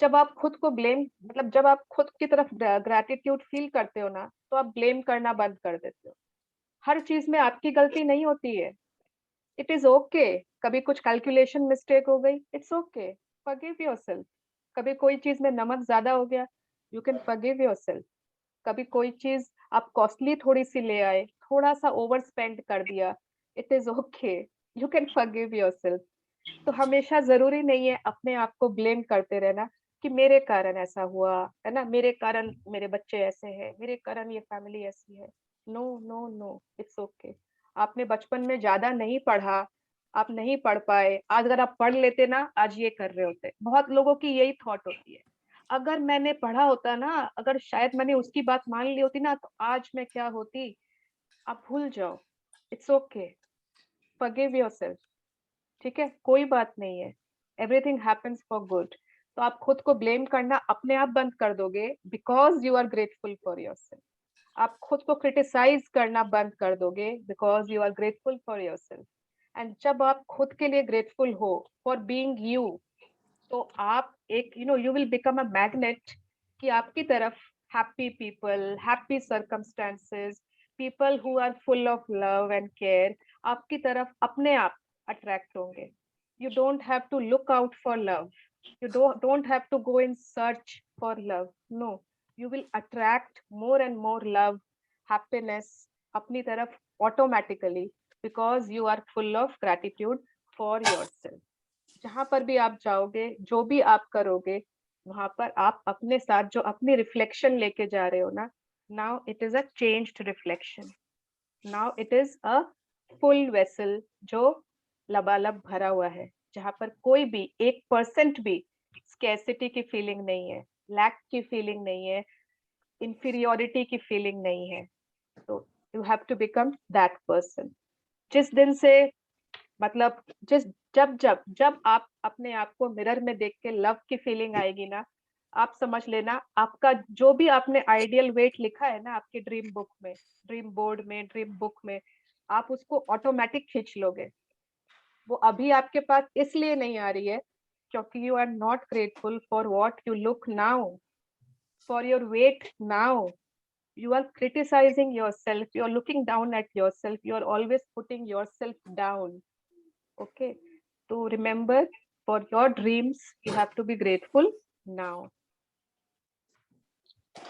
जब आप खुद को ब्लेम, मतलब जब आप खुद की तरफ ग्रैटिट्यूड फील करते हो ना, तो आप ब्लेम करना बंद कर देते हो। हर चीज में आपकी गलती नहीं होती है, इट इज ओके। कभी कुछ कैलकुलेशन मिस्टेक हो गई, इट्स ओके, फॉरगिव योरसेल्फ। कभी कोई चीज में नमक ज्यादा हो गया, यू कैन फॉरगिव योरसेल्फ। कभी कोई चीज आप कॉस्टली थोड़ी सी ले आए, थोड़ा सा ओवर स्पेंड कर दिया, it is okay, you can forgive yourself. तो हमेशा जरूरी नहीं है अपने आप को ब्लेम करते रहना, कि मेरे कारण ऐसा हुआ है ना, मेरे कारण मेरे बच्चे ऐसे हैं, मेरे कारण ये फैमिली ऐसी है। No no no, it's okay. आपने बचपन में ज्यादा नहीं पढ़ा, आप नहीं पढ़ पाए, आज अगर आप पढ़ लेते ना, आज ये कर रहे होते। बहुत लोगों की यही थॉट होती है, अगर मैंने पढ़ा होता ना, अगर शायद मैंने उसकी बात मान ली होती ना, तो आज मैं क्या होती। आप भूल जाओ, इट्स ओके, फॉरगिव योरसेल्फ। ठीक है, कोई बात नहीं है, एवरीथिंग हैपेंस फॉर गुड। तो आप खुद को ब्लेम करना अपने आप बंद कर दोगे, because you are grateful for yourself. आप खुद को क्रिटिसाइज करना बंद कर दोगे, because you are grateful for yourself. And जब आप खुद के लिए ग्रेटफुल हो फॉर बीइंग यू, तो आप एक you will become a magnet, कि आपकी तरफ happy people, happy circumstances, people who are full of love and care आपकी तरफ अपने आप अट्रैक्ट होंगे। You don't have to look out for love. You don't have to go in search for love. No, you will attract more and more love, happiness अपनी तरफ automatically, because you are full of gratitude for yourself. जहां पर भी आप जाओगे, जो भी आप करोगे, वहां पर आप अपने साथ जो अपनी रिफ्लेक्शन लेके जा रहे हो ना, now it is a changed reflection. Now it is a full vessel जो लबालब भरा हुआ है, जहां पर कोई भी 1% भी स्कैसिटी की फीलिंग नहीं है, लैक की फीलिंग नहीं है, इंफीरियोरिटी की फीलिंग नहीं है। तो you have to become that person. जिस दिन से मतलब जब जब जब आप अपने आप को मिरर में देख के लव की फीलिंग आएगी ना, आप समझ लेना आपका जो भी आपने आइडियल वेट लिखा है ना आपकी ड्रीम बुक में, ड्रीम बोर्ड में, ड्रीम बुक में, आप उसको ऑटोमेटिक खींच लोगे। वो अभी आपके पास इसलिए नहीं आ रही है क्योंकि you are not grateful for what you look now, for your weight now. You are criticizing yourself, you are looking down at yourself, you are always putting yourself down. Okay, so remember, for your dreams you have to be grateful now.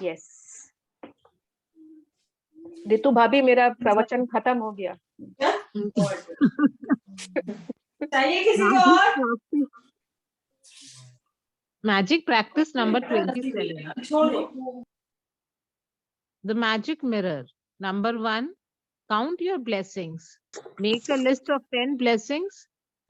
Yes, Ritu भाभी मेरा प्रवचन खत्म हो गया।
चाहिए किसी को और?
Magic practice number 27. The magic mirror. Number 1, count your blessings. Make a list of 10 blessings.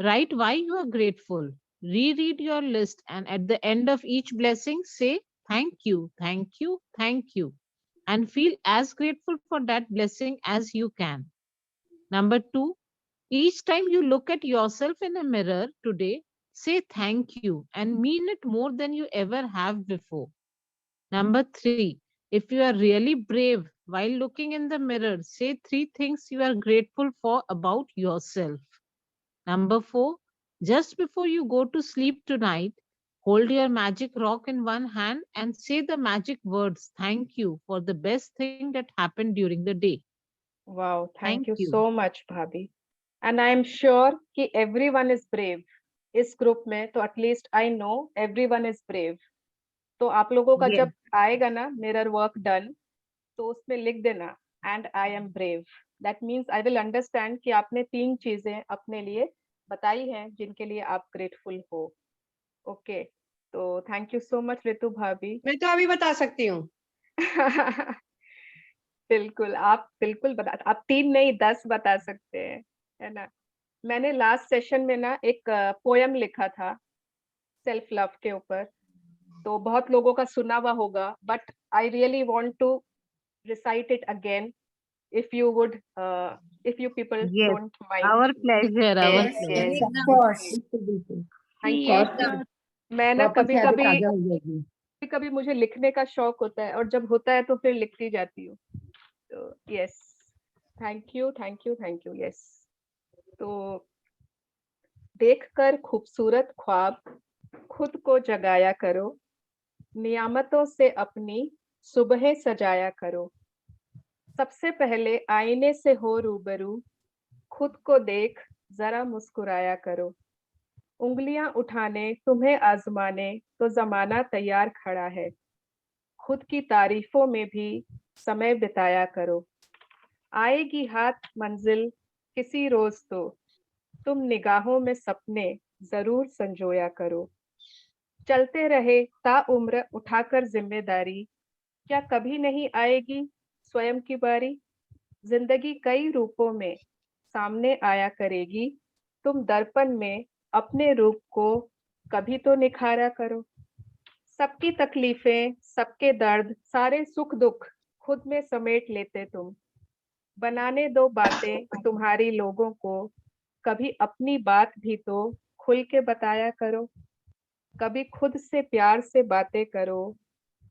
Write why you are grateful. Reread your list, and at the end of each blessing, say thank you, thank you, thank you, and feel as grateful for that blessing as you can. Number 2, each time you look at yourself in a mirror today, say thank you and mean it more than you ever have before. Number 3, if you are really brave while looking in the mirror, say 3 things you are grateful for about yourself. Number 4, just before you go to sleep tonight, hold your magic rock in one hand and say the magic words, thank you for the best thing that happened during the day.
Wow, thank you so much भाभी। And I am sure कि everyone is brave इस group में, तो at least I know everyone is brave. तो आप लोगों का जब आएगा ना मिरर वर्क डन, तो उसमें लिख देना and I am brave. That means I will understand कि आपने 3 चीजें अपने लिए बताई हैं जिनके लिए आप ग्रेटफुल हो। ओके, तो thank you so much Ritu भाभी।
मैं तो अभी बता सकती हूँ।
बिल्कुल, आप बिल्कुल बता, आप 3 नहीं 10 बता सकते हैं, है ना। मैंने लास्ट सेशन में ना एक पोयम लिखा था सेल्फ लव के ऊपर, तो बहुत लोगों का सुना हुआ होगा, but I really want to recite it again if you would if you people
Yes,
don't mind.
our pleasure, our
Yes,
pleasure.
yes.
Of course, बिल्कुल।
Thank you. मैं ना
वापस
कभी
यादें
कभी
ताजा हो जाएगी।
कभी मुझे लिखने का शौक होता है, और जब होता है तो फिर लिखती जाती हूँ। तो yes, thank you thank you thank you. Yes, तो देखकर खूबसूरत ख्वाब खुद को जगाया करो, नियामतों से अपनी सुबह सजाया करो। सबसे पहले आईने से हो रूबरू, खुद को देख जरा मुस्कुराया करो। उंगलियां उठाने तुम्हें आजमाने तो जमाना तैयार खड़ा है। खुद की तारीफों में भी समय बिताया करो। आएगी हाथ मंजिल किसी रोज तो, तुम निगाहों में सपने जरूर संजोया करो। चलते रहे ताउम्र उठाकर जिम्मेदारी, क्या कभी नहीं आएगी स्वयं की बारी? जिंदगी कई रूपों में सामने आया करेगी, तुम दर्पण में अपने रूप को कभी तो निखारा करो। सबकी तकलीफें, सबके दर्द, सारे सुख दुख खुद में समेट लेते तुम। बनाने दो बातें तुम्हारी लोगों को, कभी अपनी बात भी तो खुल के बताया करो। कभी खुद से प्यार से बातें करो,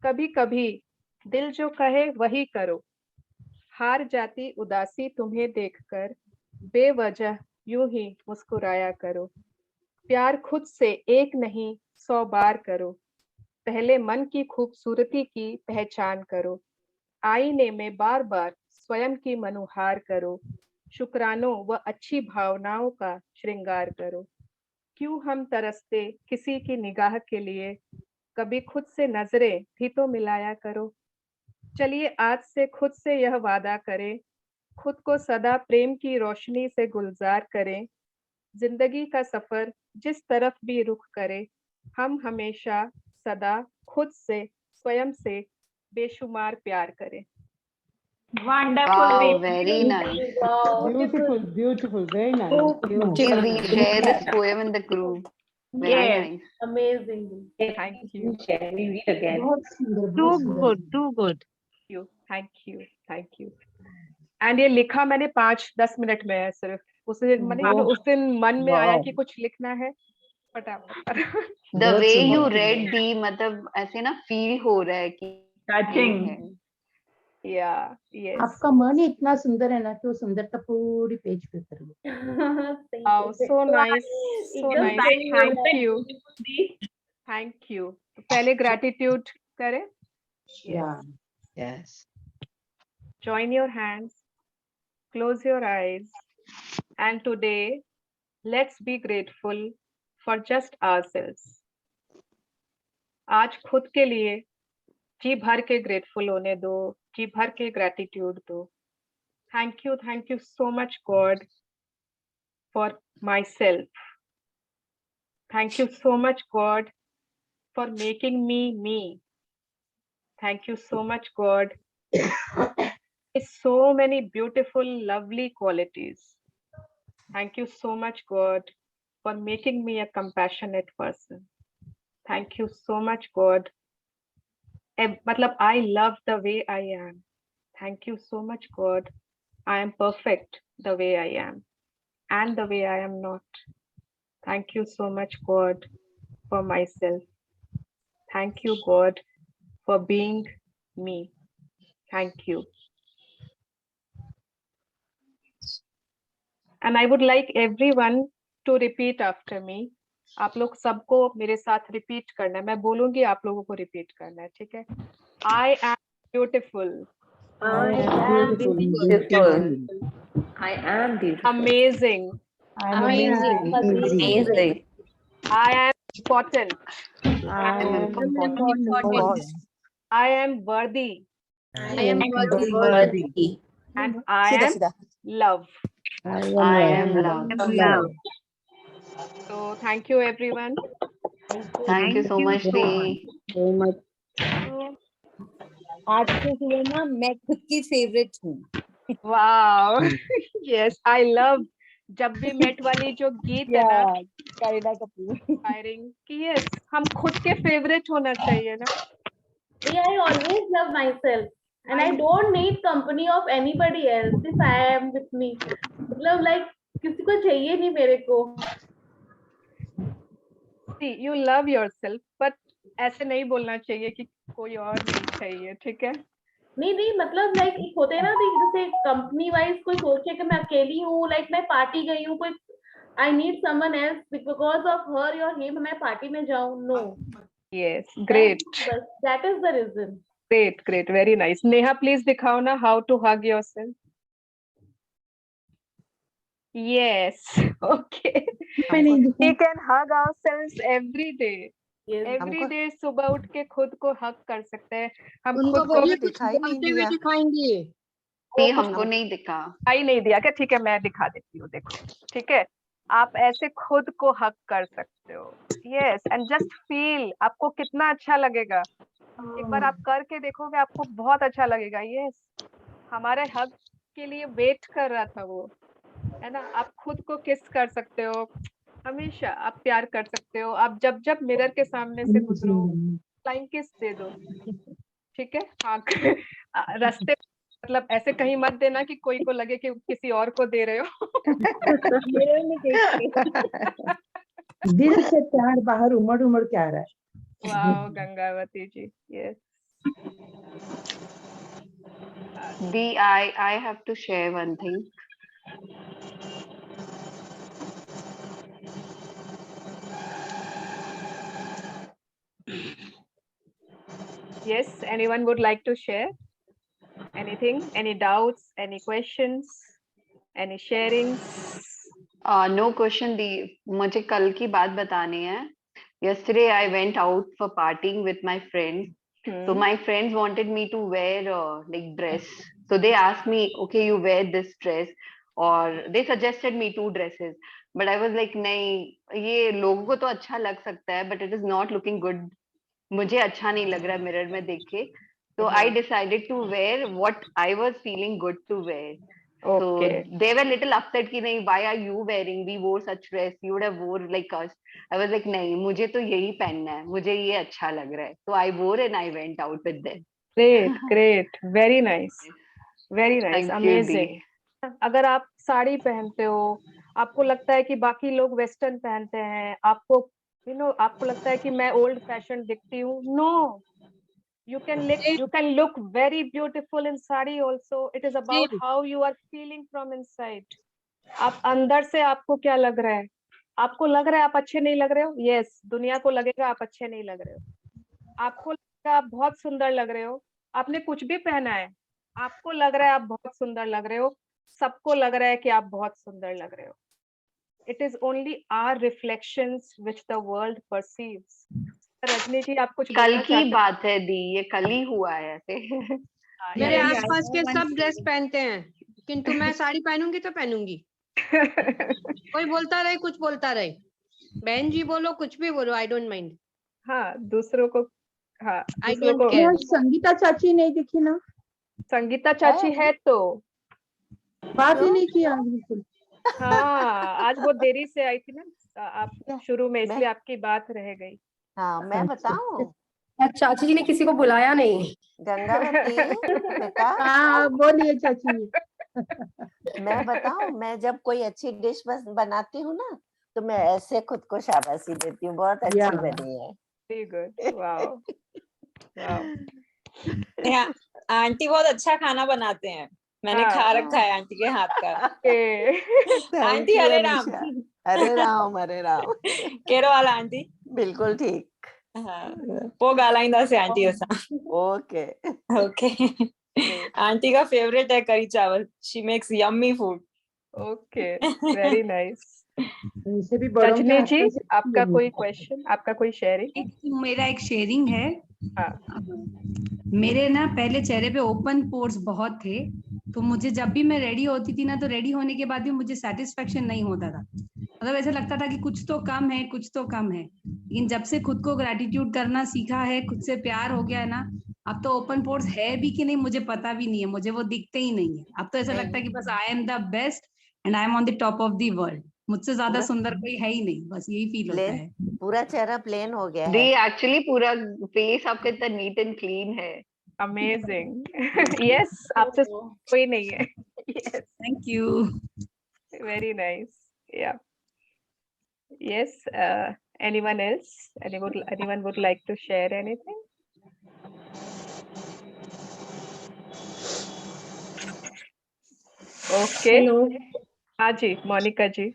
कभी कभी दिल जो कहे वही करो। हार जाती उदासी तुम्हें देखकर, बेवजह यूं ही मुस्कुराया करो। प्यार खुद से एक नहीं 100 बार करो, पहले मन की खूबसूरती की पहचान करो। आईने में बार बार स्वयं की मनुहार करो, शुक्रानों व अच्छी भावनाओं का श्रृंगार करो। क्यों हम तरसते किसी की निगाह के लिए, कभी खुद से नजरें भी तो मिलाया करो। चलिए आज से खुद से यह वादा करें, खुद को सदा प्रेम की रोशनी से गुलजार करें। जिंदगी का सफर जिस तरफ भी रुख करे, हम हमेशा सदा खुद से स्वयं से बेशुमार प्यार करें।
Wow, very nice.
Beautiful, beautiful, very nice.
Please share this poem in the group. Very nice.
Amazing.
Thank you.
Shall we read again?
बहुत सुंदर,
Too
बहुत सुंदर।
good, too good.
Thank you. And ये लिखा मैंने 5-10 मिनट में है सिर्फ। उस दिन उस दिन मन में आया कि कुछ लिखना है, फटाफट।
The way you read दी, मतलब ऐसे ना फील हो रहा है कि
Touching.
Yeah, yes.
आपका मन ही इतना सुंदर है ना कि वो सुंदरता पूरी पेज पे उतर गई।
Oh, so nice, so
एकदम
nice.
सही
Thank
बोला।
you. Thank you. तो पहले gratitude करें।
Yeah.
Yes.
Join your hands, close your eyes, and today let's be grateful for just ourselves. आज खुद के लिए जी भर के grateful होने दो, जी भर के gratitude दो। Thank you so much God for myself. Thank you so much God for making me. Thank you so much God. So many beautiful, lovely qualities. Thank you so much God for making me a compassionate person. Thank you so much God. मतलब I love the way I am. Thank you so much God. I am perfect the way I am and the way I am not. Thank you so much God for myself. Thank you God for being me. Thank you. And I would like everyone to repeat after me. आप लोग सबको मेरे साथ repeat करना है। मैं बोलूंगी, आप लोगों को रिपीट करना है, ठीक है? I am beautiful.
I am
Beautiful. I am beautiful.
Amazing.
Amazing.
I am important.
I am important.
I am worthy.
I am worthy.
And I am love.
I am love.
So thank you everyone.
Thank you so much, Lee.
आज से सुबह ना मैं खुद की favourite हूँ।
Wow. Yes, I love जब भी मेट वाली जो गीत है ना,
करीना कपूर।
फायरिंग की, yes, हम खुद के फेवरेट होना चाहिए ना।
I always love myself and I don't need company of anybody else if I am with me. मतलब like किसी को चाहिए नहीं मेरे को।
See, you love yourself, but ऐसे नहीं बोलना चाहिए कि कोई और नहीं चाहिए, ठीक है?
नहीं मतलब लाइक एक होते हैं ना कि जैसे कंपनी वाइज कोई सोचे कि मैं अकेली हूँ, लाइक मैं पार्टी गई हूँ, कोई I need someone else because of her और हिम मैं पार्टी में जाऊँ, no.
Yes, great.
That is the reason.
Great, very nice. Neha, please दिखाओ ना how to hug yourself. Yes, okay. We can hug ourselves every day. Every day सुबह उठ के खुद को हक कर सकते हैं। हम खुद को
दिखाई नहीं दिया।
ये हमको नहीं दिखा।
आई नहीं दिया क्या? ठीक है, मैं दिखा देती हूँ, देखो, ठीक है? आप ऐसे खुद को हक कर सकते हो। यस, एंड जस्ट फील, आपको कितना अच्छा लगेगा। एक बार आप करके देखोगे, आपको बहुत अच्छा लगेगा। यस, हमारे हक के लिए वेट कर रहा था वो, है ना। आप खुद को किस कर सकते हो, हमेशा आप प्यार कर सकते हो। आप जब जब मिरर के सामने से गुजरो, फ्लाइंग किस दे दो, ठीक है। हाँ रास्ते मतलब ऐसे कहीं मत देना कि कोई को लगे कि किसी और को दे रहे हो। मिरर में देख के।
दिल से प्यार बाहर उमड़ उमड़ के आ रहा है।
वाह गंगावती जी, yes.
Dee, I have to share one thing.
Yes, anyone would like to share anything? Any doubts? Any questions? Any sharings?
No question, Dee. मुझे कल की बात बतानी है. Yesterday I went out for partying with my friends. So my friends wanted me to wear like dress. So they asked me, okay, you wear this dress, or they suggested me 2 dresses. But I was like, नहीं, ये लोगों को तो अच्छा लग सकता है, but it is not looking good. मुझे अच्छा नहीं लग रहा मिरर में देख के. So I decided to wear what I was feeling good to wear. So they were little upset कि नहीं, why are you wearing? We wore such dress. You would have wore like us. I was like नहीं, मुझे तो यही पहनना है, मुझे ये अच्छा लग रहा है. So I wore and I went out with them.
Great, great, very nice, very nice,
Thank you,
amazing.
Dee.
अगर आप साड़ी पहनते हो, आपको लगता है कि बाकी लोग वेस्टर्न पहनते हैं, आपको आपको लगता है कि मैं ओल्ड फैशन दिखती हूँ, no, you can look very beautiful in sari also. It is about how you are feeling from inside. आप अंदर से आपको क्या लग रहा है, आपको लग रहा है आप अच्छे नहीं लग रहे हो, यस, दुनिया को लगेगा आप अच्छे नहीं लग रहे हो, आपको लगेगा आप बहुत सुंदर लग रहे हो, आपने कुछ भी पहना है, आपको लग रहा है आप बहुत सुंदर लग रहे हो, सबको लग रहा है कि आप बहुत सुंदर लग रहे हो. It is only our reflections which the world perceives. Rajni जी, आप कुछ
कल की बात है दी, ये कल ही हुआ है ऐसे.
मेरे आसपास के सब ड्रेस पहनते हैं, किंतु मैं साड़ी पहनूंगी तो पहनूंगी. कोई बोलता रहे, कुछ बोलता रहे, बहन जी बोलो, कुछ भी बोलो, आई डोंट माइंड.
हाँ, दूसरों को, हाँ,
आई डोंट
केयर. संगीता चाची नहीं दिखी ना?
संगीता चाची है तो
बात ही नहीं किया बिल्कुल.
हाँ, आज वो देरी से आई थी ना आप शुरू में, इसलिए आपकी बात रह गई.
हाँ, मैं बताऊं,
चाची जी ने किसी को बुलाया नहीं.
गंगावती बेटा.
हाँ, बोलिए चाची.
मैं बताऊं, मैं जब कोई अच्छी डिश बनाती हूँ ना, तो मैं ऐसे खुद को शाबाशी देती हूँ, बहुत अच्छी बनी है.
Very good, wow wow.
Aunty बहुत अच्छा खाना बनाते हैं, मैंने खा रखा है आंटी के हाथ का. आंटी हरे राम.
हरे राम, हरे राम.
केरो वाला आंटी.
बिल्कुल ठीक.
पो गालाइंदा से आंटी ऐसा.
Okay
okay. आंटी का फेवरेट है करी चावल. She makes yummy food.
Okay, very nice.
Rajni
ji, आपका कोई क्वेश्चन, आपका कोई शेयरिंग?
मेरा एक शेयरिंग है. मेरे ना पहले चेहरे पे ओपन पोर्स बहुत थे, तो मुझे जब भी मैं रेडी होती थी ना, तो रेडी होने के बाद भी मुझे सेटिस्फेक्शन नहीं होता था. मतलब ऐसा लगता था कि कुछ तो कम है, कुछ तो कम है. लेकिन जब से खुद को ग्रेटिट्यूड करना सीखा है, खुद से प्यार हो गया है ना, अब तो ओपन पोर्स है भी कि नहीं मुझे पता भी नहीं है, मुझे वो दिखते ही नहीं है. अब तो ऐसा लगता है कि बस I am the best and I am on the top of the world. मुझसे ज्यादा सुंदर कोई है ही नहीं, बस यही फील होता है.
पूरा चेहरा प्लेन हो गया
है. एक्चुअली पूरा फेस आपका इतना नीट एंड क्लीन है.
अमेजिंग. यस, आपसे कोई नहीं है.
Yes, thank you.
Very nice. या, yes, anyone else? Anyone would like to share anything? Okay.
Hello.
हाँ जी, मोनिका जी.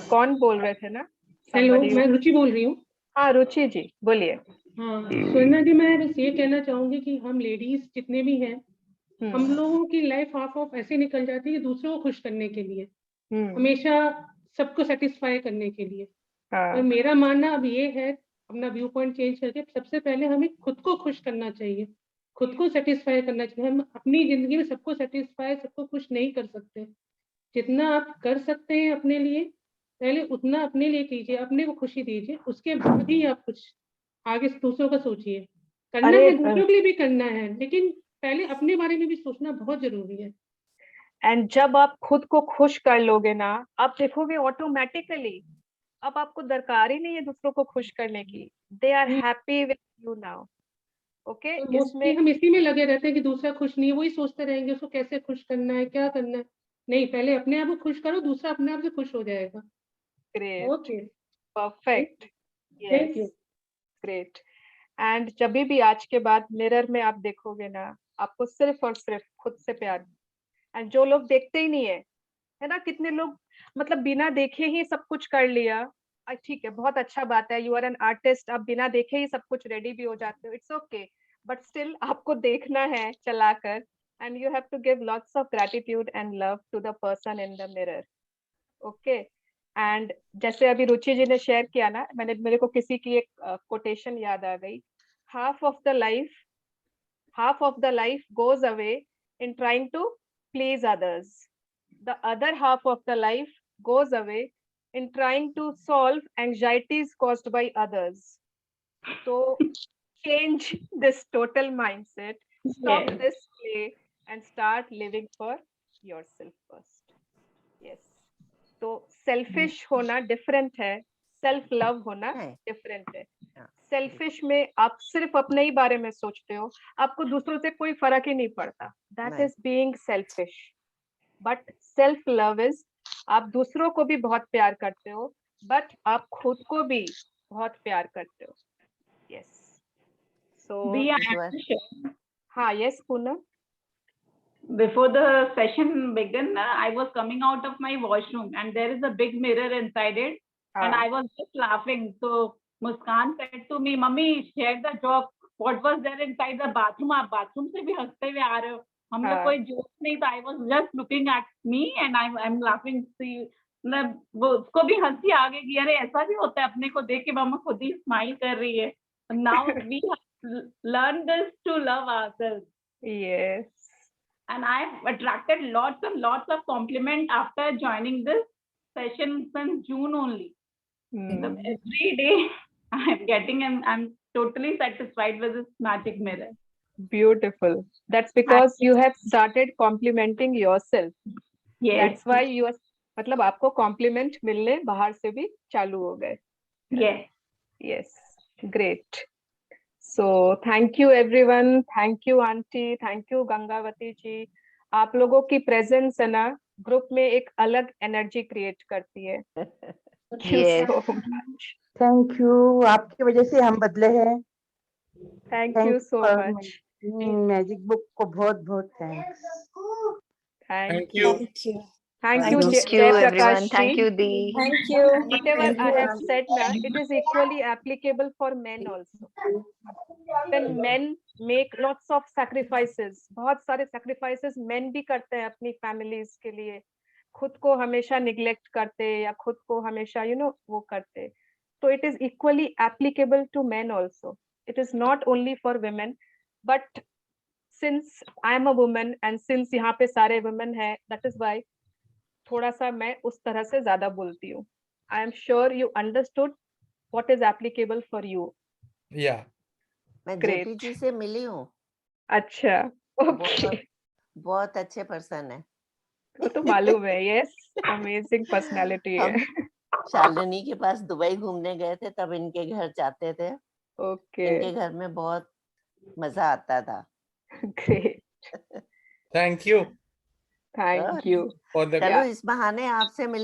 कौन बोल रहे थे ना?
हेलो, मैं रुचि बोल रही हूँ.
हाँ, रुचि जी बोलिए.
हाँ, स्वर्णा जी, मैं बस ये कहना चाहूंगी कि हम लेडीज जितने भी हैं, हम लोगों की लाइफ हाफ ऑफ ऐसे निकल जाती है दूसरों को खुश करने के लिए, हमेशा सबको सेटिस्फाई करने के लिए. और मेरा मानना अब ये है, अपना व्यू पॉइंट चेंज करके सबसे पहले हमें खुद को खुश करना चाहिए. खुद को सेटिस्फाई करना चाहिए। हम अपनी जिंदगी में सबको सेटिस्फाई, सबको खुश नहीं कर सकते। जितना आप कर सकते हैं अपने लिए, पहले उतना अपने लिए कीजिए, अपने को खुशी दीजिए, उसके बाद ही आप कुछ आगे दूसरों का सोचिए। करना है दूसरों के लिए भी करना है, लेकिन पहले अपने बारे में भी सोचना बहुत जरूरी है।
एंड जब आप खुद को खुश कर लोगे ना, आप देखोगे ऑटोमेटिकली अब आपको दरकार ही नहीं है दूसरों को खुश करने की। They are happy with you now. Okay,
mostly हम इसी में लगे रहते हैं कि दूसरा खुश नहीं है, वही सोचते रहेंगे उसको कैसे खुश करना है, क्या करना है। नहीं, पहले अपने आप को खुश करो, दूसरा अपने आप से खुश हो जाएगा।
Great,
okay,
perfect,
thank you.
Yes, great. And जब भी आज के बाद मिरर में आप देखोगे ना, आपको सिर्फ और सिर्फ खुद से प्यार। एंड जो लोग देखते ही नहीं है ना, कितने लोग मतलब बिना देखे ही सब कुछ कर लिया। ठीक है, बहुत अच्छा बात है, यू आर एन आर्टिस्ट, आप बिना देखे ही सब कुछ रेडी भी हो जाते हो, इट्स ओके, बट स्टिल आपको देखना है चलाकर, and you have to give lots of gratitude and love to the person in the mirror. Okay, and जैसे अभी रुचि जी ने शेयर किया ना, मेरे को किसी की एक कोटेशन याद आ गई, half of the life goes away in trying to please others. The other half of the life goes away in trying to solve anxieties caused by others. So change this total mindset, stop this play and start living for yourself first. Yes. तो selfish होना different है, self love होना different है। Selfish में आप सिर्फ अपने ही बारे में सोचते हो, आपको दूसरों से कोई फर्क ही नहीं पड़ता, that is being selfish. But self love is आप दूसरों को भी बहुत प्यार करते हो, बट आप खुद को भी बहुत प्यार करते हो। यस, सो हाँ, yes Poonam.
Before the session began, I was coming out of my washroom and there is a big mirror inside it, and I was just laughing. So Muskan said to me, "Mummy, share the joke. What was there inside the bathroom? आप bathroom से भी हंसते हुए आ रहे हो। हम लोग कोई joke नहीं था। I was just looking at me and I'm laughing. मतलब वो उसको भी हंसी आ गई कि अरे ऐसा भी होता है, अपने को देख के मम्मा खुद ही स्माइल कर रही है। Now we have learned this to love ourselves.
Yes.
And I've attracted lots and lots of compliment after joining this session since June only. Every day I'm getting, and I'm totally satisfied with this magic mirror.
Beautiful. That's because you have started complimenting yourself.
Yes.
That's why you are, मतलब आपको compliment मिलने बाहर से भी चालू हो गए।
Yes.
Yes. Great. So thank you everyone. Thank you aunty. Thank you Gangavati ji. आप लोगों की presence है ना ग्रुप में एक अलग एनर्जी क्रिएट करती है। Thank you so much.
Thank you, आपकी वजह से हम बदले हैं।
Thank you so much.
Magic book को बहुत बहुत thanks.
Thank you. Thank you,
Thank you everyone. Thank you, Dee.
Thank you.
Whatever I have said now, it is equally applicable for men also. When men make lots of sacrifices, बहुत सारे sacrifices men भी करते हैं अपनी families के लिए, खुद को हमेशा neglect करते या खुद को हमेशा वो करते, तो it is equally applicable to men also. It is not only for women, but since I am a woman and since यहाँ पे सारे women हैं, that is why थोड़ा सा मैं उस तरह से ज्यादा बोलती हूँ। I am sure you understood what is applicable for you.
Yeah.
मैं
Great.
जेपी जी से मिली हूँ।
अच्छा, okay.
बहुत अच्छे पर्सन है।
वो तो मालूम है, yes, amazing personality है।
शालिनी के पास दुबई घूमने गए थे, तब इनके घर जाते थे।
Okay.
इनके घर में बहुत मजा आता था।
Great.
Thank you.
Thank you.
For the
चलो इस बहाने आपसे मिले।